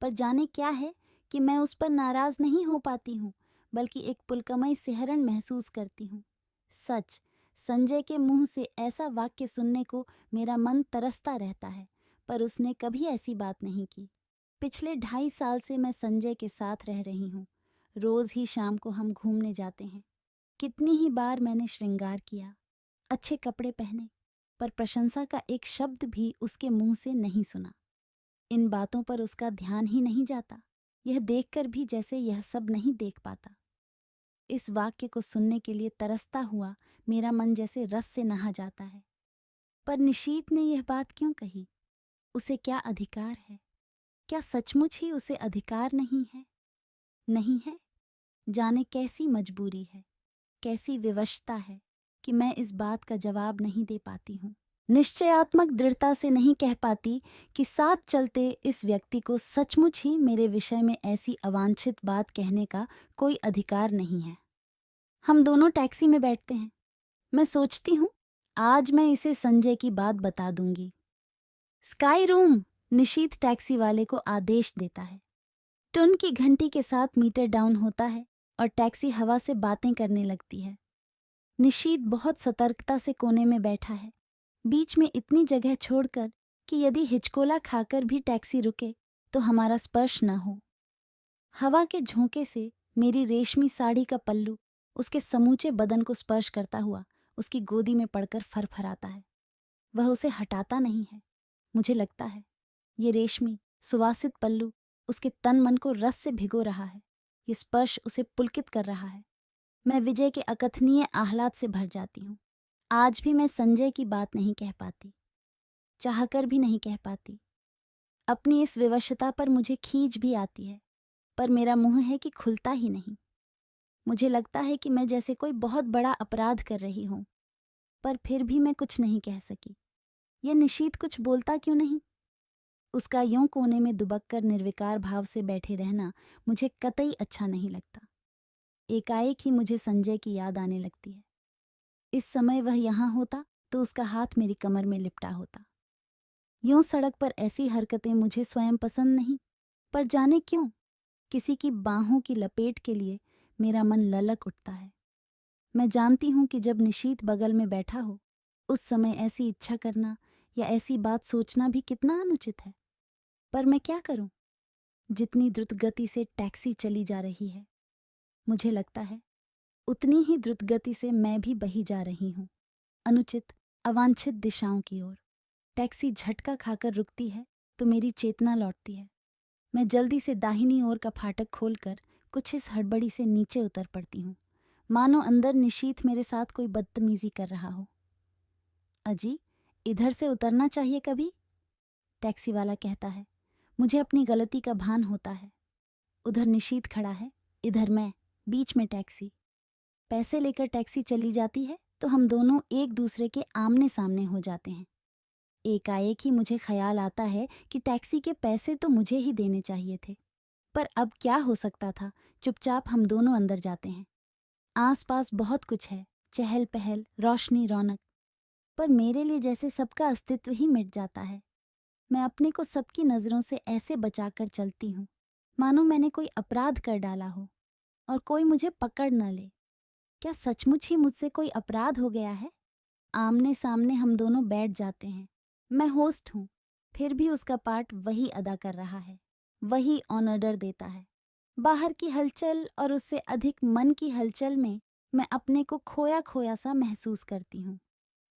पर जाने क्या है कि मैं उस पर नाराज नहीं हो पाती हूँ, बल्कि एक पुलकमय सिहरन महसूस करती हूँ। सच, संजय के मुंह से ऐसा वाक्य सुनने को मेरा मन तरसता रहता है, पर उसने कभी ऐसी बात नहीं की। पिछले 2.5 साल से मैं संजय के साथ रह रही हूँ। रोज ही शाम को हम घूमने जाते हैं। कितनी ही बार मैंने श्रृंगार किया, अच्छे कपड़े पहने, पर प्रशंसा का एक शब्द भी उसके मुंह से नहीं सुना। इन बातों पर उसका ध्यान ही नहीं जाता। यह देखकर भी जैसे यह सब नहीं देख पाता। इस वाक्य को सुनने के लिए तरसता हुआ मेरा मन जैसे रस से नहा जाता है। पर निशीत ने यह बात क्यों कही? उसे क्या अधिकार है? क्या सचमुच ही उसे अधिकार नहीं है? नहीं है? जाने कैसी मजबूरी है, कैसी विवशता है कि मैं इस बात का जवाब नहीं दे पाती हूँ। निश्चयात्मक दृढ़ता से नहीं कह पाती कि साथ चलते इस व्यक्ति को सचमुच ही मेरे विषय में ऐसी अवांछित बात कहने का कोई अधिकार नहीं है। हम दोनों टैक्सी में बैठते हैं। मैं सोचती हूँ, आज मैं इसे संजय की बात बता दूंगी। स्काई रूम, निशीत टैक्सी वाले को आदेश देता है। टुन की घंटी के साथ मीटर डाउन होता है और टैक्सी हवा से बातें करने लगती है। निशीत बहुत सतर्कता से कोने में बैठा है, बीच में इतनी जगह छोड़कर कि यदि हिचकोला खाकर भी टैक्सी रुके तो हमारा स्पर्श न हो। हवा के झोंके से मेरी रेशमी साड़ी का पल्लू उसके समूचे बदन को स्पर्श करता हुआ उसकी गोदी में पड़कर फरफराता है। वह उसे हटाता नहीं है। मुझे लगता है ये रेशमी सुवासित पल्लू उसके तन मन को रस से भिगो रहा है। ये स्पर्श उसे पुलकित कर रहा है। मैं विजय के अकथनीय आह्लाद से भर जाती हूँ। आज भी मैं संजय की बात नहीं कह पाती, चाहकर भी नहीं कह पाती। अपनी इस विवशता पर मुझे खींच भी आती है, पर मेरा मुंह है कि खुलता ही नहीं। मुझे लगता है कि मैं जैसे कोई बहुत बड़ा अपराध कर रही हूँ, पर फिर भी मैं कुछ नहीं कह सकी। यह निशीत कुछ बोलता क्यों नहीं? उसका यूं कोने में दुबक कर निर्विकार भाव से बैठे रहना मुझे कतई अच्छा नहीं लगता। एकाएक ही मुझे संजय की याद आने लगती है। इस समय वह यहाँ होता तो उसका हाथ मेरी कमर में लिपटा होता। यूं सड़क पर ऐसी हरकतें मुझे स्वयं पसंद नहीं, पर जाने क्यों किसी की बाहों की लपेट के लिए मेरा मन ललक उठता है। मैं जानती हूं कि जब निशीत बगल में बैठा हो उस समय ऐसी इच्छा करना या ऐसी बात सोचना भी कितना अनुचित है, पर मैं क्या करूं? जितनी द्रुत गति से टैक्सी चली जा रही है, मुझे लगता है उतनी ही द्रुत गति से मैं भी बही जा रही हूं, अनुचित अवांछित दिशाओं की ओर। टैक्सी झटका खाकर रुकती है तो मेरी चेतना लौटती है। मैं जल्दी से दाहिनी ओर का फाटक खोलकर कुछ इस हड़बड़ी से नीचे उतर पड़ती हूँ, मानो अंदर निशीत मेरे साथ कोई बदतमीजी कर रहा हो। अजी, इधर से उतरना चाहिए कभी, टैक्सी वाला कहता है। मुझे अपनी गलती का भान होता है। उधर निशीत खड़ा है, इधर मैं, बीच में टैक्सी। पैसे लेकर टैक्सी चली जाती है तो हम दोनों एक दूसरे के आमने सामने हो जाते हैं। एकाएक ही मुझे ख्याल आता है कि टैक्सी के पैसे तो मुझे ही देने चाहिए थे, पर अब क्या हो सकता था। चुपचाप हम दोनों अंदर जाते हैं। आसपास बहुत कुछ है, चहल पहल, रोशनी, रौनक। पर मेरे लिए जैसे सबका अस्तित्व ही मिट जाता है। मैं अपने को सबकी नज़रों से ऐसे बचाकर चलती हूँ मानो मैंने कोई अपराध कर डाला हो और कोई मुझे पकड़ न ले। क्या सचमुच ही मुझसे कोई अपराध हो गया है? आमने सामने हम दोनों बैठ जाते हैं। मैं होस्ट हूँ, फिर भी उसका पार्ट वही अदा कर रहा है, वही ऑन ऑर्डर देता है। बाहर की हलचल और उससे अधिक मन की हलचल में मैं अपने को खोया खोया सा महसूस करती हूँ।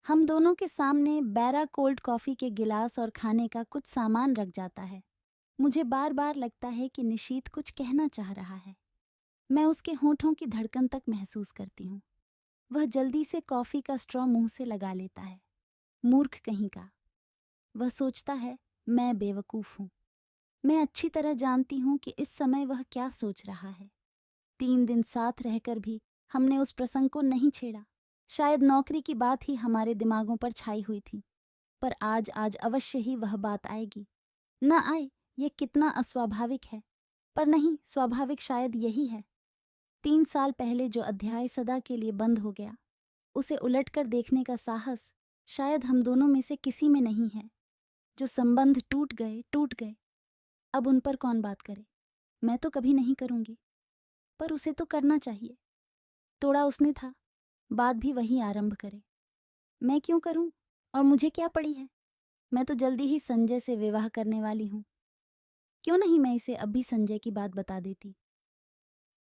हम दोनों के सामने बैरा कोल्ड कॉफ़ी के गिलास और खाने का कुछ सामान रख जाता है। मुझे बार बार लगता है कि निशीथ कुछ कहना चाह रहा है। मैं उसके होठों की धड़कन तक महसूस करती हूँ। वह जल्दी से कॉफ़ी का स्ट्रॉ मुंह से लगा लेता है। मूर्ख कहीं का। वह सोचता है मैं बेवकूफ़ हूँ। मैं अच्छी तरह जानती हूँ कि इस समय वह क्या सोच रहा है। 3 दिन साथ रहकर भी हमने उस प्रसंग को नहीं छेड़ा। शायद नौकरी की बात ही हमारे दिमागों पर छाई हुई थी, पर आज आज अवश्य ही वह बात आएगी। न आए ये कितना अस्वाभाविक है, पर नहीं, स्वाभाविक शायद यही है। 3 साल पहले जो अध्याय सदा के लिए बंद हो गया, उसे उलटकर देखने का साहस शायद हम दोनों में से किसी में नहीं है। जो संबंध टूट गए, अब उन पर कौन बात करे? मैं तो कभी नहीं करूंगी, पर उसे तो करना चाहिए। तोड़ा उसने था, बात भी वही आरंभ करे। मैं क्यों करूं? और मुझे क्या पड़ी है? मैं तो जल्दी ही संजय से विवाह करने वाली हूं। क्यों नहीं मैं इसे अभी संजय की बात बता देती?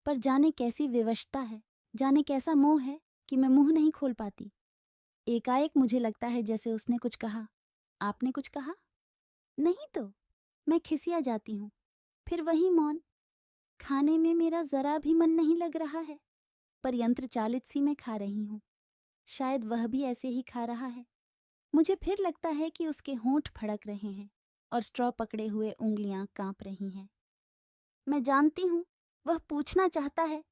पर जाने कैसी विवशता है, जाने कैसा मोह है कि मैं मुंह नहीं खोल पाती। एकाएक मुझे लगता है जैसे उसने कुछ कहा। आपने कुछ कहा? नहीं तो। मैं खिसिया जाती हूँ। फिर वही मौन। खाने में मेरा जरा भी मन नहीं लग रहा है, पर यंत्र चालित सी मैं खा रही हूँ। शायद वह भी ऐसे ही खा रहा है। मुझे फिर लगता है कि उसके होंठ फड़क रहे हैं और स्ट्रॉ पकड़े हुए उंगलियां कांप रही हैं। मैं जानती हूँ वह पूछना चाहता है,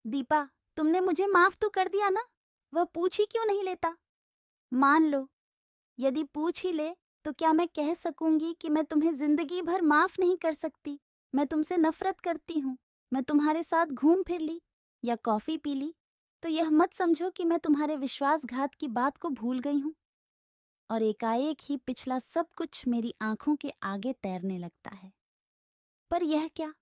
दीपा, तुमने मुझे माफ तो कर दिया ना? वह पूछ ही क्यों नहीं लेता? मान लो, यदि पूछ ही ले तो क्या मैं कह सकूंगी कि मैं तुम्हें जिंदगी भर माफ नहीं कर सकती? मैं तुमसे नफरत करती हूँ। मैं तुम्हारे साथ घूम फिर ली या कॉफी पी ली तो यह मत समझो कि मैं तुम्हारे विश्वासघात की बात को भूल गई हूँ। और एकाएक ही पिछला सब कुछ मेरी आंखों के आगे तैरने लगता है। पर यह क्या?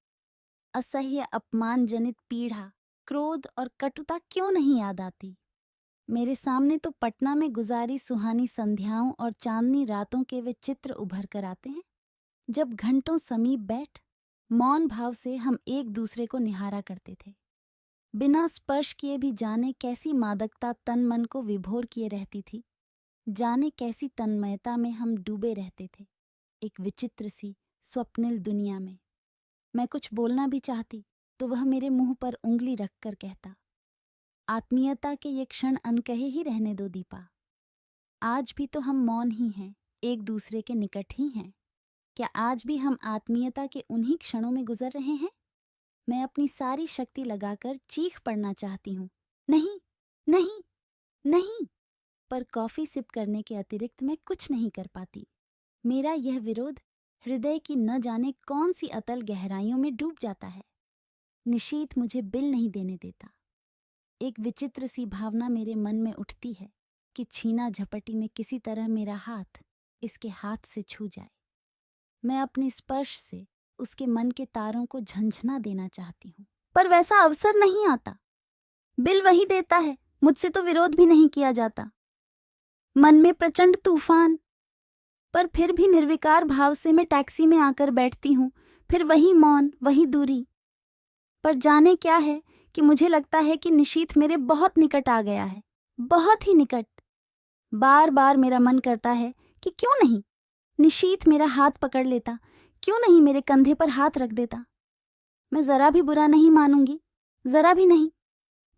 असह्य अपमानजनित पीड़ा, क्रोध और कटुता क्यों नहीं याद आती? मेरे सामने तो पटना में गुजारी सुहानी संध्याओं और चांदनी रातों के वे चित्र उभर कर आते हैं, जब घंटों समीप बैठ मौन भाव से हम एक दूसरे को निहारा करते थे। बिना स्पर्श किए भी जाने कैसी मादकता तन मन को विभोर किए रहती थी। जाने कैसी तन्मयता में हम डूबे रहते थे, एक विचित्र सी स्वप्निल दुनिया में। मैं कुछ बोलना भी चाहती तो वह मेरे मुंह पर उंगली रखकर कहता, आत्मीयता के ये क्षण अनकहे ही रहने दो दीपा। आज भी तो हम मौन ही हैं, एक दूसरे के निकट ही हैं। क्या आज भी हम आत्मीयता के उन्हीं क्षणों में गुजर रहे हैं? मैं अपनी सारी शक्ति लगाकर चीख पड़ना चाहती हूँ, नहीं, नहीं, नहीं, पर कॉफी सिप करने के अतिरिक्त मैं कुछ नहीं कर पाती। मेरा यह विरोध हृदय की न जाने कौन सी अतल गहराइयों में डूब जाता है। निशीथ मुझे बिल नहीं देने देता। एक विचित्र सी भावना मेरे मन में उठती है कि छीना झपटी में किसी तरह मेरा हाथ इसके हाथ से छू जाए। मैं अपने स्पर्श से उसके मन के तारों को झंझना देना चाहती हूँ, पर वैसा अवसर नहीं आता। बिल वही देता है, मुझसे तो विरोध भी नहीं किया जाता। मन में प्रचंड तूफान, पर फिर भी निर्विकार भाव से मैं टैक्सी में आकर बैठती हूँ। फिर वही मौन, वही दूरी। पर जाने क्या है कि मुझे लगता है कि निशीथ मेरे बहुत निकट आ गया है, बहुत ही निकट। बार बार मेरा मन करता है कि क्यों नहीं निशीथ मेरा हाथ पकड़ लेता, क्यों नहीं मेरे कंधे पर हाथ रख देता। मैं जरा भी बुरा नहीं मानूंगी, जरा भी नहीं,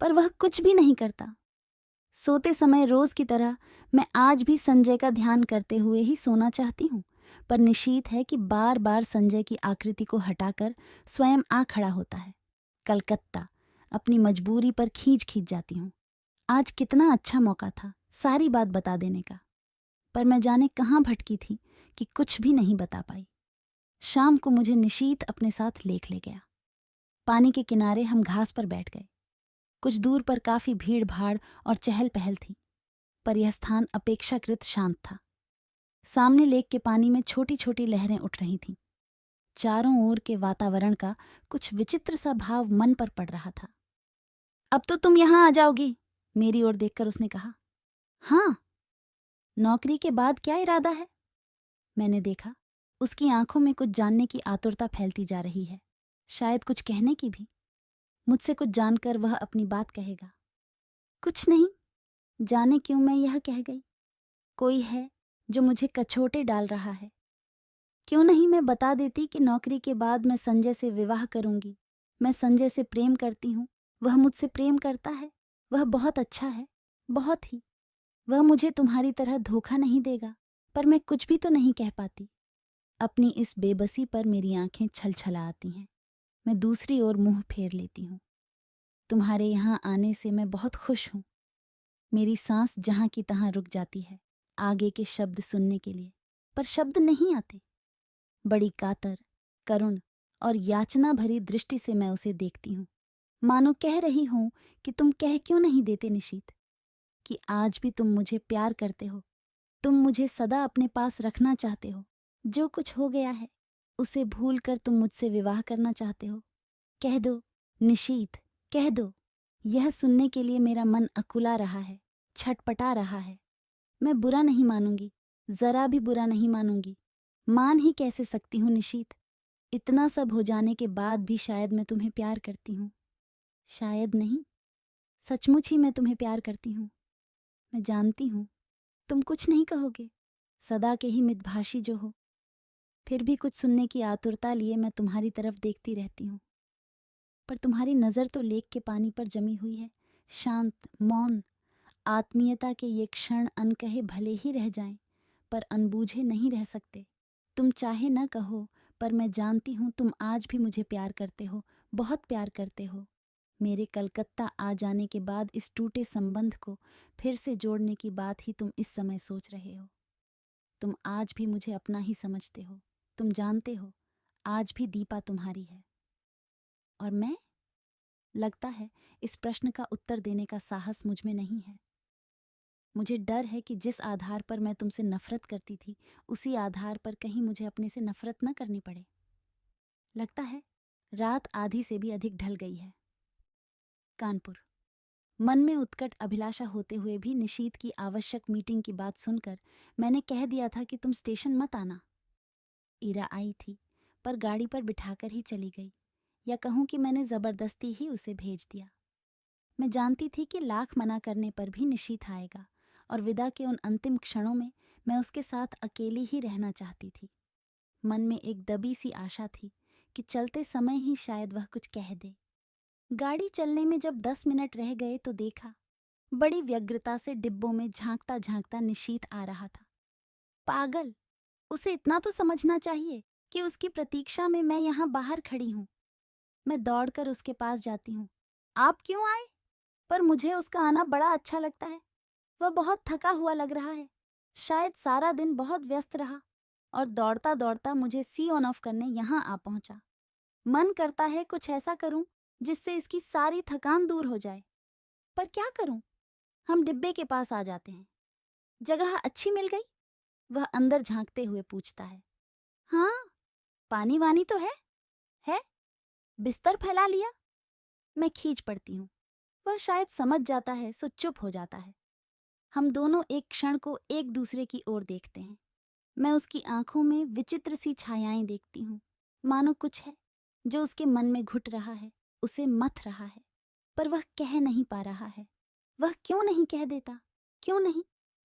पर वह कुछ भी नहीं करता। सोते समय रोज की तरह मैं आज भी संजय का ध्यान करते हुए ही सोना चाहती हूँ, पर निशीथ है कि बार बार संजय की आकृति को हटाकर स्वयं आ खड़ा होता है। कलकत्ता, अपनी मजबूरी पर खींच खींच जाती हूँ। आज कितना अच्छा मौका था सारी बात बता देने का, पर मैं जाने कहाँ भटकी थी कि कुछ भी नहीं बता पाई। शाम को मुझे निशीथ अपने साथ लेख ले गया। पानी के किनारे हम घास पर बैठ गए। कुछ दूर पर काफी भीड़ भाड़ और चहल पहल थी। पर यह स्थान अपेक्षाकृत शांत था। सामने लेक के पानी में छोटी छोटी लहरें उठ रही थीं। चारों ओर के वातावरण का कुछ विचित्र सा भाव मन पर पड़ रहा था। अब तो तुम यहां आ जाओगी, मेरी ओर देखकर उसने कहा। हाँ। नौकरी के बाद क्या इरादा है? मैंने देखा उसकी आंखों में कुछ जानने की आतुरता फैलती जा रही है, शायद कुछ कहने की भी। मुझसे कुछ जानकर वह अपनी बात कहेगा। कुछ नहीं, जाने क्यों मैं यह कह गई। कोई है जो मुझे कछोटे डाल रहा है। क्यों नहीं मैं बता देती कि नौकरी के बाद मैं संजय से विवाह करूंगी। मैं संजय से प्रेम करती हूँ, वह मुझसे प्रेम करता है। वह बहुत अच्छा है, बहुत ही। वह मुझे तुम्हारी तरह धोखा नहीं देगा, पर मैं कुछ भी तो नहीं कह पाती। अपनी इस बेबसी पर मेरी आंखें छलछला आती हैं। मैं दूसरी ओर मुंह फेर लेती हूँ। तुम्हारे यहाँ आने से मैं बहुत खुश हूँ। मेरी सांस जहाँ की तहाँ रुक जाती है आगे के शब्द सुनने के लिए, पर शब्द नहीं आते। बड़ी कातर, करुण और याचना भरी दृष्टि से मैं उसे देखती हूँ, मानो कह रही हूँ कि तुम कह क्यों नहीं देते निशीथ, कि आज भी तुम मुझे प्यार करते हो, तुम मुझे सदा अपने पास रखना चाहते हो। जो कुछ हो गया है उसे भूलकर तुम मुझसे विवाह करना चाहते हो। कह दो निशीथ, कह दो। यह सुनने के लिए मेरा मन अकुला रहा है, छटपटा रहा है। मैं बुरा नहीं मानूंगी, जरा भी बुरा नहीं मानूंगी। मान ही कैसे सकती हूँ निशीथ, इतना सब हो जाने के बाद भी शायद मैं तुम्हें प्यार करती हूँ। शायद नहीं, सचमुच ही मैं तुम्हें प्यार करती हूँ। मैं जानती हूँ तुम कुछ नहीं कहोगे, सदा के ही मितभाषी जो हो। फिर भी कुछ सुनने की आतुरता लिए मैं तुम्हारी तरफ देखती रहती हूँ। पर तुम्हारी नज़र तो लेक के पानी पर जमी हुई है, शांत, मौन। आत्मीयता के ये क्षण अनकहे भले ही रह जाएं, पर अनबूझे नहीं रह सकते। तुम चाहे न कहो, पर मैं जानती हूँ तुम आज भी मुझे प्यार करते हो, बहुत प्यार करते हो। मेरे कलकत्ता आ जाने के बाद इस टूटे संबंध को फिर से जोड़ने की बात ही तुम इस समय सोच रहे हो। तुम आज भी मुझे अपना ही समझते हो। तुम जानते हो आज भी दीपा तुम्हारी है। और मैं? लगता है इस प्रश्न का उत्तर देने का साहस मुझ में नहीं है। मुझे डर है कि जिस आधार पर मैं तुमसे नफरत करती थी, उसी आधार पर कहीं मुझे अपने से नफरत न करनी पड़े। लगता है रात आधी से भी अधिक ढल गई है। कानपुर। मन में उत्कट अभिलाषा होते हुए भी निशीथ की आवश्यक मीटिंग की बात सुनकर मैंने कह दिया था कि तुम स्टेशन मत आना। ईरा आई थी, पर गाड़ी पर बिठाकर ही चली गई, या कहूँ कि मैंने जबरदस्ती ही उसे भेज दिया। मैं जानती थी कि लाख मना करने पर भी निशीथ आएगा, और विदा के उन अंतिम क्षणों में मैं उसके साथ अकेली ही रहना चाहती थी। मन में एक दबी सी आशा थी कि चलते समय ही शायद वह कुछ कह दे। गाड़ी चलने में जब 10 मिनट रह गए तो देखा, बड़ी व्यग्रता से डिब्बों में झांकता झांकता निशीथ आ रहा था। पागल, उसे इतना तो समझना चाहिए कि उसकी प्रतीक्षा में मैं यहाँ बाहर खड़ी हूँ। मैं दौड़कर उसके पास जाती हूँ। आप क्यों आए? पर मुझे उसका आना बड़ा अच्छा लगता है। वह बहुत थका हुआ लग रहा है, शायद सारा दिन बहुत व्यस्त रहा, और दौड़ता दौड़ता मुझे सी ऑन ऑफ करने यहाँ आ पहुंचा। मन करता है कुछ ऐसा करूं जिससे इसकी सारी थकान दूर हो जाए, पर क्या करूं? हम डिब्बे के पास आ जाते हैं। जगह अच्छी मिल गई? वह अंदर झांकते हुए पूछता है। हाँ, पानी वानी तो है? है? बिस्तर फैला लिया? मैं खींच पड़ती हूँ। वह शायद समझ जाता है, सो चुप हो जाता है। हम दोनों एक क्षण को एक दूसरे की ओर देखते हैं। मैं उसकी आंखों में विचित्र सी छायाएं देखती हूँ, मानो कुछ है जो उसके मन में घुट रहा है, उसे मथ रहा है, पर वह कह नहीं पा रहा है। वह क्यों नहीं कह देता? क्यों नहीं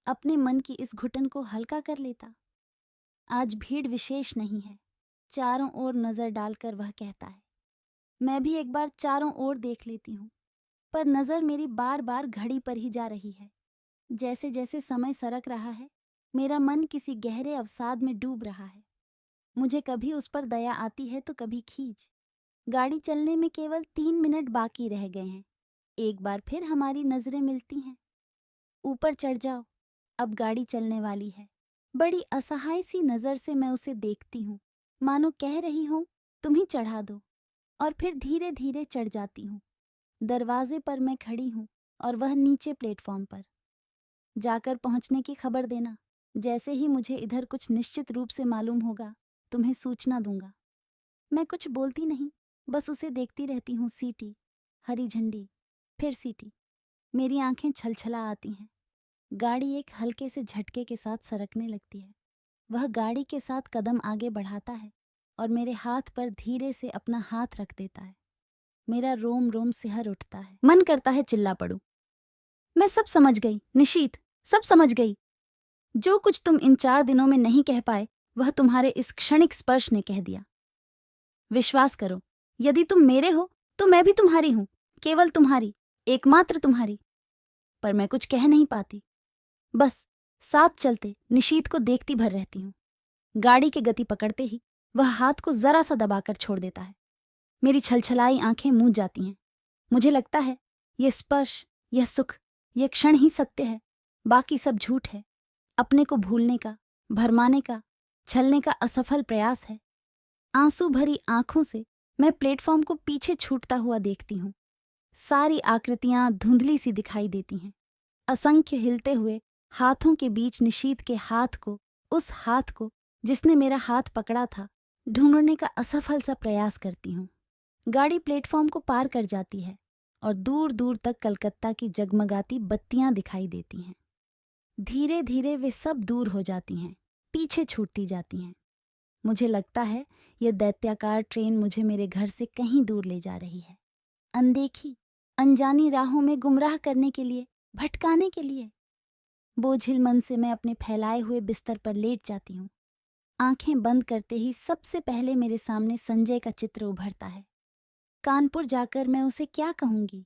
अपने मन की इस घुटन को हल्का कर लेता? आज भीड़ विशेष नहीं है। चारों ओर नजर डालकर वह कहता है। मैं भी एक बार चारों ओर देख लेती हूँ, पर नजर मेरी बार बार घड़ी पर ही जा रही है। जैसे जैसे समय सरक रहा है, मेरा मन किसी गहरे अवसाद में डूब रहा है। मुझे कभी उस पर दया आती है तो कभी खींच। गाड़ी चलने में केवल 3 मिनट बाकी रह गए हैं। एक बार फिर हमारी नजरें मिलती हैं। ऊपर चढ़ जाओ, अब गाड़ी चलने वाली है। बड़ी असहाय सी नजर से मैं उसे देखती हूँ, मानो कह रही हूँ तुम ही चढ़ा दो, और फिर धीरे धीरे चढ़ जाती हूँ। दरवाजे पर मैं खड़ी हूँ और वह नीचे प्लेटफॉर्म पर। जाकर पहुंचने की खबर देना। जैसे ही मुझे इधर कुछ निश्चित रूप से मालूम होगा तुम्हें सूचना दूंगा। मैं कुछ बोलती नहीं, बस उसे देखती रहती हूँ। सीटी, हरी झंडी, फिर सीटी। मेरी आंखें छलछला आती हैं। गाड़ी एक हल्के से झटके के साथ सरकने लगती है। वह गाड़ी के साथ कदम आगे बढ़ाता है और मेरे हाथ पर धीरे से अपना हाथ रख देता है। मेरा रोम रोम सिहर उठता है, मन करता है चिल्ला पड़ूं। मैं सब समझ गई निशीत, सब समझ गई। जो कुछ तुम इन 4 दिनों में नहीं कह पाए वह तुम्हारे इस क्षणिक स्पर्श ने कह दिया। विश्वास करो, यदि तुम मेरे हो तो मैं भी तुम्हारी हूं, केवल तुम्हारी, एकमात्र तुम्हारी। पर मैं कुछ कह नहीं पाती, बस साथ चलते निशीत को देखती भर रहती हूं। गाड़ी की गति पकड़ते ही वह हाथ को जरा सा दबाकर छोड़ देता है। मेरी छलछलाई आंखें मूंझ जाती हैं। मुझे लगता है यह स्पर्श, यह सुख, यह क्षण ही सत्य है, बाकी सब झूठ है। अपने को भूलने का, भरमाने का, छलने का असफल प्रयास है। आंसू भरी आंखों से मैं प्लेटफॉर्म को पीछे छूटता हुआ देखती हूँ। सारी आकृतियां धुंधली सी दिखाई देती हैं। असंख्य हिलते हुए हाथों के बीच निशीत के हाथ को, उस हाथ को जिसने मेरा हाथ पकड़ा था, ढूंढने का असफल सा प्रयास करती हूँ। गाड़ी प्लेटफॉर्म को पार कर जाती है और दूर दूर तक कलकत्ता की जगमगाती बत्तियां दिखाई देती हैं। धीरे धीरे वे सब दूर हो जाती हैं, पीछे छूटती जाती हैं। मुझे लगता है यह दैत्याकार ट्रेन मुझे मेरे घर से कहीं दूर ले जा रही है, अनदेखी, अनजानी राहों में गुमराह करने के लिए, भटकाने के लिए। बोझिल मन से मैं अपने फैलाए हुए बिस्तर पर लेट जाती हूँ। आंखें बंद करते ही सबसे पहले मेरे सामने संजय का चित्र उभरता है। कानपुर जाकर मैं उसे क्या कहूंगी?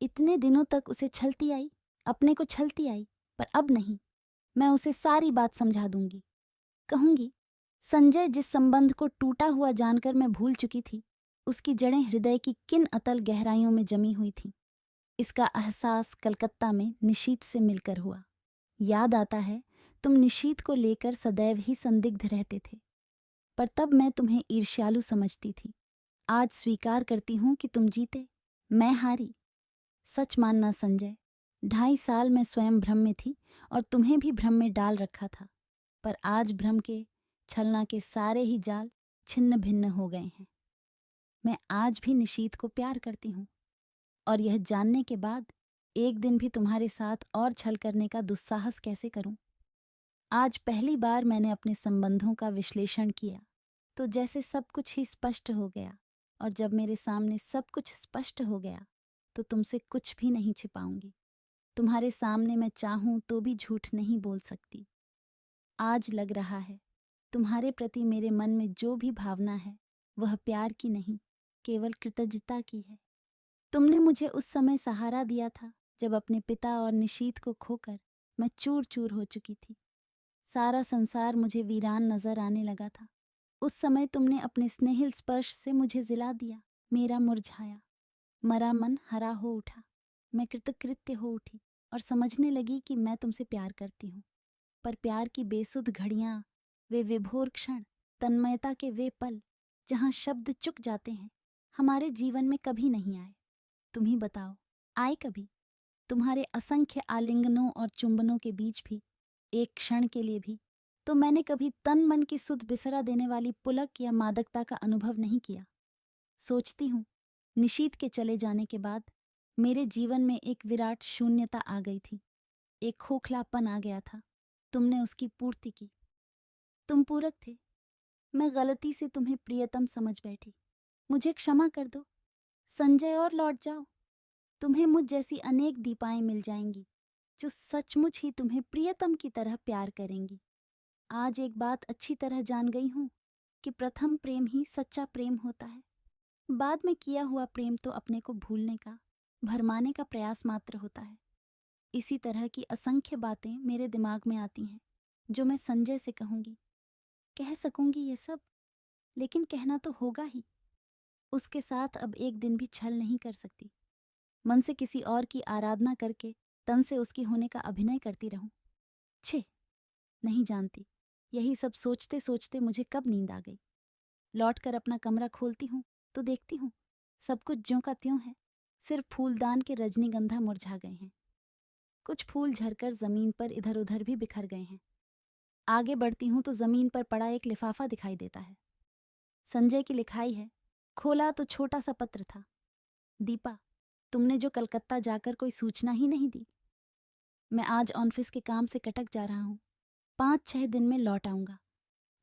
इतने दिनों तक उसे छलती आई, अपने को छलती आई, पर अब नहीं। मैं उसे सारी बात समझा दूंगी। कहूंगी, संजय जिस संबंध को टूटा हुआ जानकर मैं भूल चुकी थी, उसकी जड़ें हृदय की किन अतल गहराइयों में जमी हुई थीं। इसका एहसास कलकत्ता में निशीत से मिलकर हुआ। याद आता है तुम निशीत को लेकर सदैव ही संदिग्ध रहते थे, पर तब मैं तुम्हें ईर्ष्यालु समझती थी। आज स्वीकार करती हूं कि तुम जीते, मैं हारी। सच मानना संजय, 2.5 साल मैं स्वयं भ्रम में थी और तुम्हें भी भ्रम में डाल रखा था, पर आज भ्रम के, छलना के सारे ही जाल छिन्न भिन्न हो गए हैं। मैं आज भी निशीत को प्यार करती हूँ, और यह जानने के बाद एक दिन भी तुम्हारे साथ और छल करने का दुस्साहस कैसे करूं? आज पहली बार मैंने अपने संबंधों का विश्लेषण किया तो जैसे सब कुछ ही स्पष्ट हो गया, और जब मेरे सामने सब कुछ स्पष्ट हो गया तो तुमसे कुछ भी नहीं छिपाऊंगी। तुम्हारे सामने मैं चाहूं तो भी झूठ नहीं बोल सकती। आज लग रहा है तुम्हारे प्रति मेरे मन में जो भी भावना है वह प्यार की नहीं, केवल कृतज्ञता की है। तुमने मुझे उस समय सहारा दिया था जब अपने पिता और निशीत को खोकर मैं चूर चूर हो चुकी थी। सारा संसार मुझे वीरान नजर आने लगा था। उस समय तुमने अपने स्नेहिल स्पर्श से मुझे जिला दिया। मेरा मुरझाया, मरा मन हरा हो उठा। मैं कृतकृत्य हो उठी और समझने लगी कि मैं तुमसे प्यार करती हूँ। पर प्यार की बेसुध घड़ियां, वे विभोर क्षण, तन्मयता के वे पल जहाँ शब्द चुक जाते हैं, हमारे जीवन में कभी नहीं आए। तुम ही बताओ, आए कभी? तुम्हारे असंख्य आलिंगनों और चुंबनों के बीच भी, एक क्षण के लिए भी, तो मैंने कभी तन मन की सुध बिसरा देने वाली पुलक या मादकता का अनुभव नहीं किया। सोचती हूँ, निशीत के चले जाने के बाद मेरे जीवन में एक विराट शून्यता आ गई थी, एक खोखलापन आ गया था। तुमने उसकी पूर्ति की। तुम पूरक थे। मैं गलती से तुम्हें प्रियतम समझ बैठी। मुझे क्षमा कर दो संजय, और लौट जाओ। तुम्हें मुझ जैसी अनेक दीपाएं मिल जाएंगी जो सचमुच ही तुम्हें प्रियतम की तरह प्यार करेंगी। आज एक बात अच्छी तरह जान गई हूँ कि प्रथम प्रेम ही सच्चा प्रेम होता है। बाद में किया हुआ प्रेम तो अपने को भूलने का, भरमाने का प्रयास मात्र होता है। इसी तरह की असंख्य बातें मेरे दिमाग में आती हैं जो मैं संजय से कहूंगी। कह सकूंगी ये सब, लेकिन कहना तो होगा ही। उसके साथ अब एक दिन भी छल नहीं कर सकती। मन से किसी और की आराधना करके तन से उसकी होने का अभिनय करती रहूं। छे, नहीं जानती यही सब सोचते सोचते मुझे कब नींद आ गई। लौटकर अपना कमरा खोलती हूँ तो देखती हूँ सब कुछ ज्यों का त्यों है, सिर्फ फूलदान के रजनीगंधा मुरझा गए हैं। कुछ फूल झरकर जमीन पर इधर उधर भी बिखर गए हैं। आगे बढ़ती हूँ तो जमीन पर पड़ा एक लिफाफा दिखाई देता है। संजय की लिखाई है। खोला तो छोटा सा पत्र था। दीपा, तुमने जो कलकत्ता जाकर कोई सूचना ही नहीं दी। मैं आज ऑफिस के काम से कटक जा रहा हूँ। 5-6 दिन में लौट आऊंगा।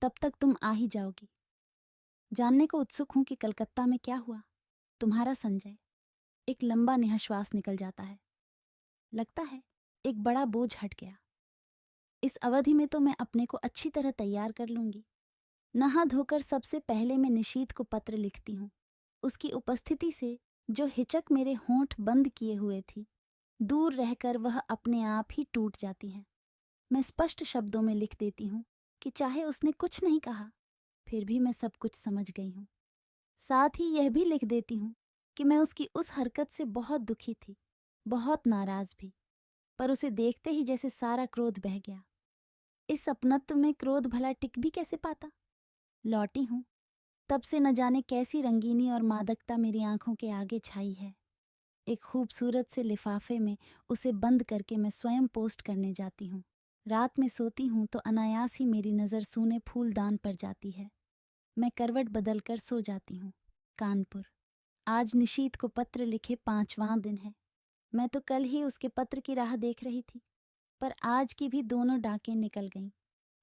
तब तक तुम आ ही जाओगी। जानने को उत्सुक हूं कि कलकत्ता में क्या हुआ। तुम्हारा संजय। एक लंबा निःश्वास निकल जाता है। लगता है एक बड़ा बोझ हट गया। इस अवधि में तो मैं अपने को अच्छी तरह तैयार कर लूंगी। नहा धोकर सबसे पहले मैं निशीत को पत्र लिखती हूँ। उसकी उपस्थिति से जो हिचक मेरे होंठ बंद किए हुए थी, दूर रहकर वह अपने आप ही टूट जाती है। मैं स्पष्ट शब्दों में लिख देती हूँ कि चाहे उसने कुछ नहीं कहा, फिर भी मैं सब कुछ समझ गई हूँ। साथ ही यह भी लिख देती हूँ कि मैं उसकी उस हरकत से बहुत दुखी थी, बहुत नाराज भी, पर उसे देखते ही जैसे सारा क्रोध बह गया। इस अपनत्व में क्रोध भला टिक भी कैसे पाता। लौटी हूँ, तब से न जाने कैसी रंगीनी और मादकता मेरी आंखों के आगे छाई है। एक खूबसूरत से लिफाफे में उसे बंद करके मैं स्वयं पोस्ट करने जाती हूँ। रात में सोती हूँ तो अनायास ही मेरी नज़र सूने फूलदान पर जाती है। मैं करवट बदलकर सो जाती हूँ। कानपुर। आज निशीत को पत्र लिखे 5वां दिन है। मैं तो कल ही उसके पत्र की राह देख रही थी, पर आज की भी दोनों डाकें निकल गईं।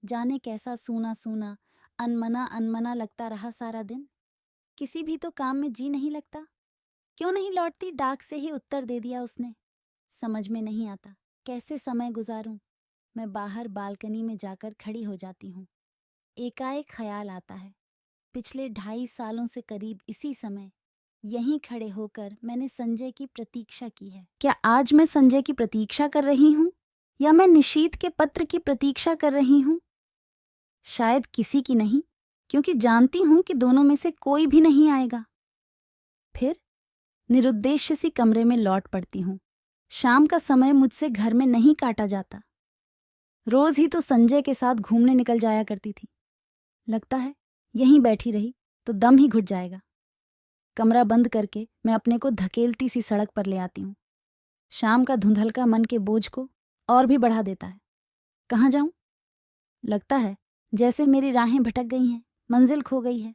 जाने कैसा सूना सूना, अनमना अनमना लगता रहा सारा दिन। किसी भी तो काम में जी नहीं लगता। क्यों नहीं लौटती, डाक से ही उत्तर दे दिया उसने। समझ में नहीं आता कैसे समय गुजारूं। मैं बाहर बालकनी में जाकर खड़ी हो जाती हूँ। एकाएक ख्याल आता है, पिछले 2.5 सालों से करीब इसी समय यहीं खड़े होकर मैंने संजय की प्रतीक्षा की है। क्या आज मैं संजय की प्रतीक्षा कर रही हूँ, या मैं निशीत के पत्र की प्रतीक्षा कर रही हूँ? शायद किसी की नहीं, क्योंकि जानती हूं कि दोनों में से कोई भी नहीं आएगा। फिर निरुद्देश्य सी कमरे में लौट पड़ती हूं। शाम का समय मुझसे घर में नहीं काटा जाता। रोज ही तो संजय के साथ घूमने निकल जाया करती थी। लगता है यहीं बैठी रही तो दम ही घुट जाएगा। कमरा बंद करके मैं अपने को धकेलती सी सड़क पर ले आती हूँ। शाम का धुंधलका मन के बोझ को और भी बढ़ा देता है। कहाँ जाऊं? लगता है जैसे मेरी राहें भटक गई हैं, मंजिल खो गई है।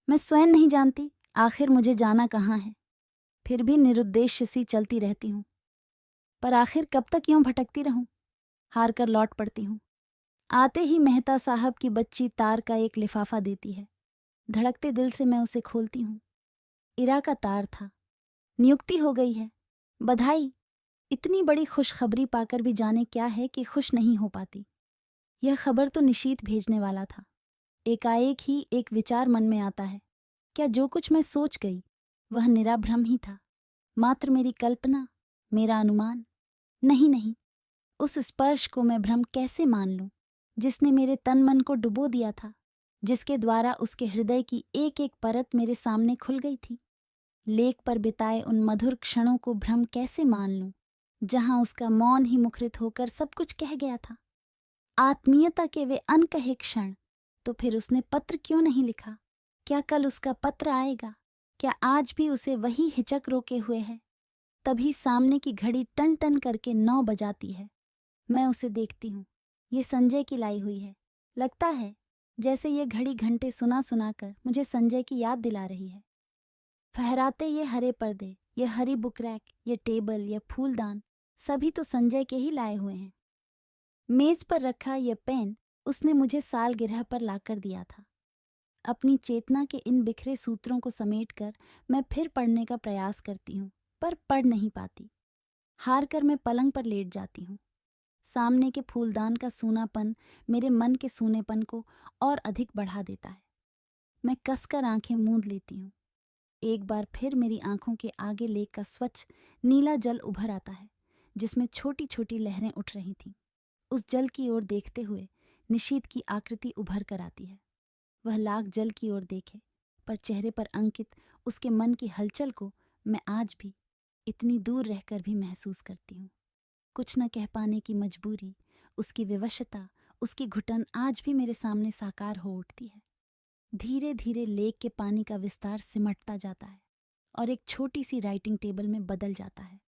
मैं स्वयं नहीं जानती आखिर मुझे जाना कहाँ है। फिर भी निरुद्देश्य सी चलती रहती हूँ। पर आखिर कब तक यूं भटकती रहूं? हार कर लौट पड़ती हूँ। आते ही मेहता साहब की बच्ची तार का एक लिफाफा देती है। धड़कते दिल से मैं उसे खोलती हूँ। इरा का तार था। नियुक्ति हो गई है। बधाई। इतनी बड़ी खुशखबरी पाकर भी जाने क्या है कि खुश नहीं हो पाती। यह खबर तो निशीत भेजने वाला था। एकाएक ही एक विचार मन में आता है। क्या जो कुछ मैं सोच गई वह निरा भ्रम ही था, मात्र मेरी कल्पना, मेरा अनुमान? नहीं नहीं, उस स्पर्श को मैं भ्रम कैसे मान लूं, जिसने मेरे तन मन को डुबो दिया था, जिसके द्वारा उसके हृदय की एक एक परत मेरे सामने खुल गई थी। लेक पर बिताए उन मधुर क्षणों को भ्रम कैसे मान लूं, जहां उसका मौन ही मुखरित होकर सब कुछ कह गया था। आत्मीयता के वे अनकहे क्षण। तो फिर उसने पत्र क्यों नहीं लिखा? क्या कल उसका पत्र आएगा? क्या आज भी उसे वही हिचक रोके हुए है? तभी सामने की घड़ी टन टन करके 9 बजाती है। मैं उसे देखती हूँ। ये संजय की लाई हुई है। लगता है जैसे ये घड़ी घंटे सुना सुना कर मुझे संजय की याद दिला रही है। फहराते ये हरे पर्दे, ये हरी बुक रैक, ये टेबल, ये फूलदान, सभी तो संजय के ही लाए हुए हैं। मेज पर रखा यह पेन उसने मुझे सालगिरह पर लाकर दिया था। अपनी चेतना के इन बिखरे सूत्रों को समेटकर मैं फिर पढ़ने का प्रयास करती हूँ, पर पढ़ नहीं पाती। हार कर मैं पलंग पर लेट जाती हूँ। सामने के फूलदान का सूनापन मेरे मन के सूनेपन को और अधिक बढ़ा देता है। मैं कसकर आंखें मूंद लेती हूँ। एक बार फिर मेरी आंखों के आगे लेक का स्वच्छ नीला जल उभर आता है, जिसमें छोटी छोटी लहरें उठ रही थीं। उस जल की ओर देखते हुए निशीत की आकृति उभर कर आती है। वह लाख जल की ओर देखे, पर चेहरे पर अंकित उसके मन की हलचल को मैं आज भी इतनी दूर रहकर भी महसूस करती हूँ। कुछ न कह पाने की मजबूरी, उसकी विवशता, उसकी घुटन आज भी मेरे सामने साकार हो उठती है। धीरे धीरे लेक के पानी का विस्तार सिमटता जाता है और एक छोटी सी राइटिंग टेबल में बदल जाता है,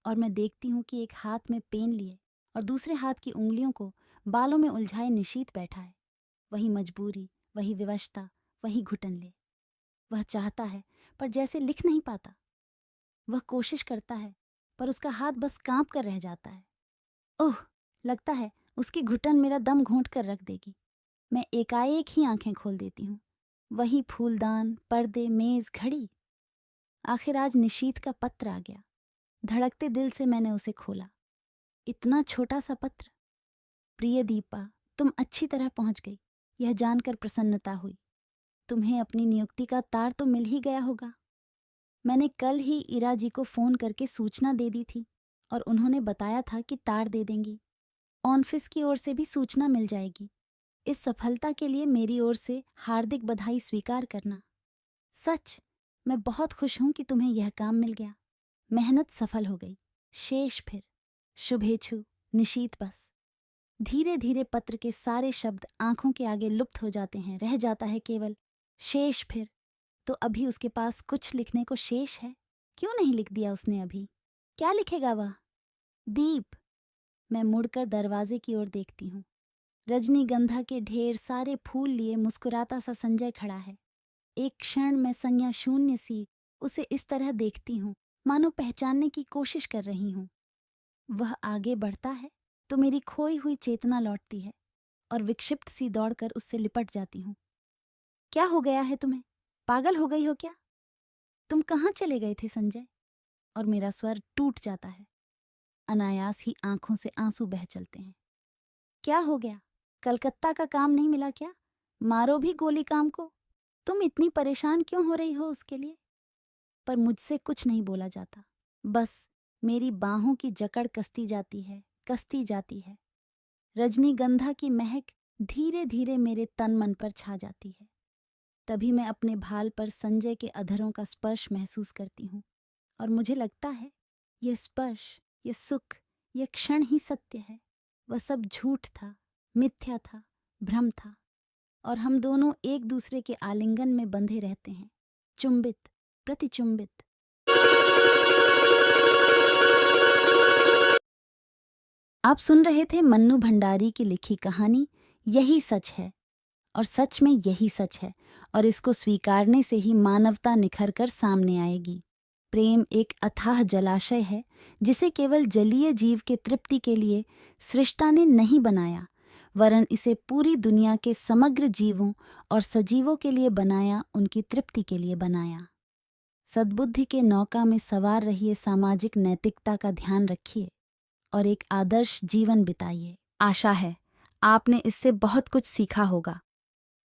और मैं देखती हूँ कि एक हाथ में पेन लिए और दूसरे हाथ की उंगलियों को बालों में उलझाए निशीत बैठा है। वही मजबूरी, वही विवशता, वही घुटन ले। वह चाहता है पर जैसे लिख नहीं पाता। वह कोशिश करता है पर उसका हाथ बस कांप कर रह जाता है। ओह, लगता है उसकी घुटन मेरा दम घोंट कर रख देगी। मैं एकाएक ही आंखें खोल देती हूँ। वही फूलदान, पर्दे, मेज, घड़ी। आखिर आज निशीत का पत्र आ गया। धड़कते दिल से मैंने उसे खोला। इतना छोटा सा पत्र। प्रिय दीपा, तुम अच्छी तरह पहुंच गई, यह जानकर प्रसन्नता हुई। तुम्हें अपनी नियुक्ति का तार तो मिल ही गया होगा। मैंने कल ही इरा जी को फोन करके सूचना दे दी थी और उन्होंने बताया था कि तार दे देंगी। ऑफिस की ओर से भी सूचना मिल जाएगी। इस सफलता के लिए मेरी ओर से हार्दिक बधाई स्वीकार करना। सच, मैं बहुत खुश हूं कि तुम्हें यह काम मिल गया। मेहनत सफल हो गई। शेष फिर शुभेच्छु, निशीत। बस धीरे धीरे पत्र के सारे शब्द आंखों के आगे लुप्त हो जाते हैं। रह जाता है केवल शेष फिर। तो अभी उसके पास कुछ लिखने को शेष है। क्यों नहीं लिख दिया उसने अभी? क्या लिखेगा वह? दीप। मैं मुड़कर दरवाजे की ओर देखती हूँ। रजनीगंधा के ढेर सारे फूल लिए मुस्कुराता सा संजय खड़ा है। एक क्षण मैं संज्ञा शून्य सी उसे इस तरह देखती हूँ मानो पहचानने की कोशिश कर रही हूँ। वह आगे बढ़ता है तो मेरी खोई हुई चेतना लौटती है और विक्षिप्त सी दौड़कर उससे लिपट जाती हूँ। क्या हो गया है तुम्हें? पागल हो गई हो क्या? तुम कहाँ चले गए थे संजय? और मेरा स्वर टूट जाता है। अनायास ही आंखों से आंसू बह चलते हैं। क्या हो गया? कलकत्ता का काम नहीं मिला क्या? मारो भी गोली काम को। तुम इतनी परेशान क्यों हो रही हो उसके लिए? पर मुझसे कुछ नहीं बोला जाता। बस मेरी बाहों की जकड़ कसती जाती है, कसती जाती है। रजनीगंधा की महक धीरे धीरे मेरे तन मन पर छा जाती है। तभी मैं अपने भाल पर संजय के अधरों का स्पर्श महसूस करती हूँ और मुझे लगता है यह स्पर्श, यह सुख, यह क्षण ही सत्य है। वह सब झूठ था, मिथ्या था, भ्रम था और हम दोनों एक दूसरे के आलिंगन में बंधे रहते हैं, चुंबित, प्रतिचुंबित। आप सुन रहे थे मन्नू भंडारी की लिखी कहानी यही सच है। और सच में यही सच है और इसको स्वीकारने से ही मानवता निखर कर सामने आएगी। प्रेम एक अथाह जलाशय है जिसे केवल जलीय जीव के तृप्ति के लिए सृष्टा ने नहीं बनाया, वरन इसे पूरी दुनिया के समग्र जीवों और सजीवों के लिए बनाया, उनकी तृप्ति के लिए बनाया। सद्बुद्धि के नौका में सवार रहिए, सामाजिक नैतिकता का ध्यान रखिए और एक आदर्श जीवन बिताइए। आशा है आपने इससे बहुत कुछ सीखा होगा।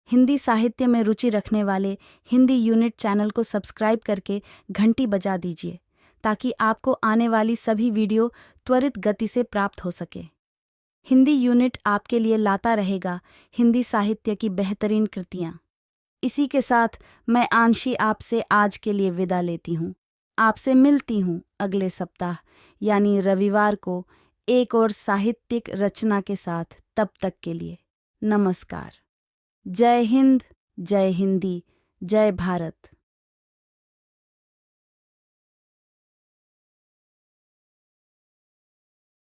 हिंदी साहित्य में रुचि रखने वाले हिंदी यूनिट चैनल को सब्सक्राइब करके घंटी बजा दीजिए ताकि आपको आने वाली सभी वीडियो त्वरित गति से प्राप्त हो सके। हिंदी यूनिट आपके लिए लाता रहेगा हिंदी साहित्य की बेहतरीन कृतियाँ। इसी के साथ मैं आंशी आपसे आज के लिए विदा लेती हूँ। आपसे मिलती हूँ अगले सप्ताह यानी रविवार को एक और साहित्यिक रचना के साथ। तब तक के लिए नमस्कार। जय हिंद, जय हिंदी, जय भारत।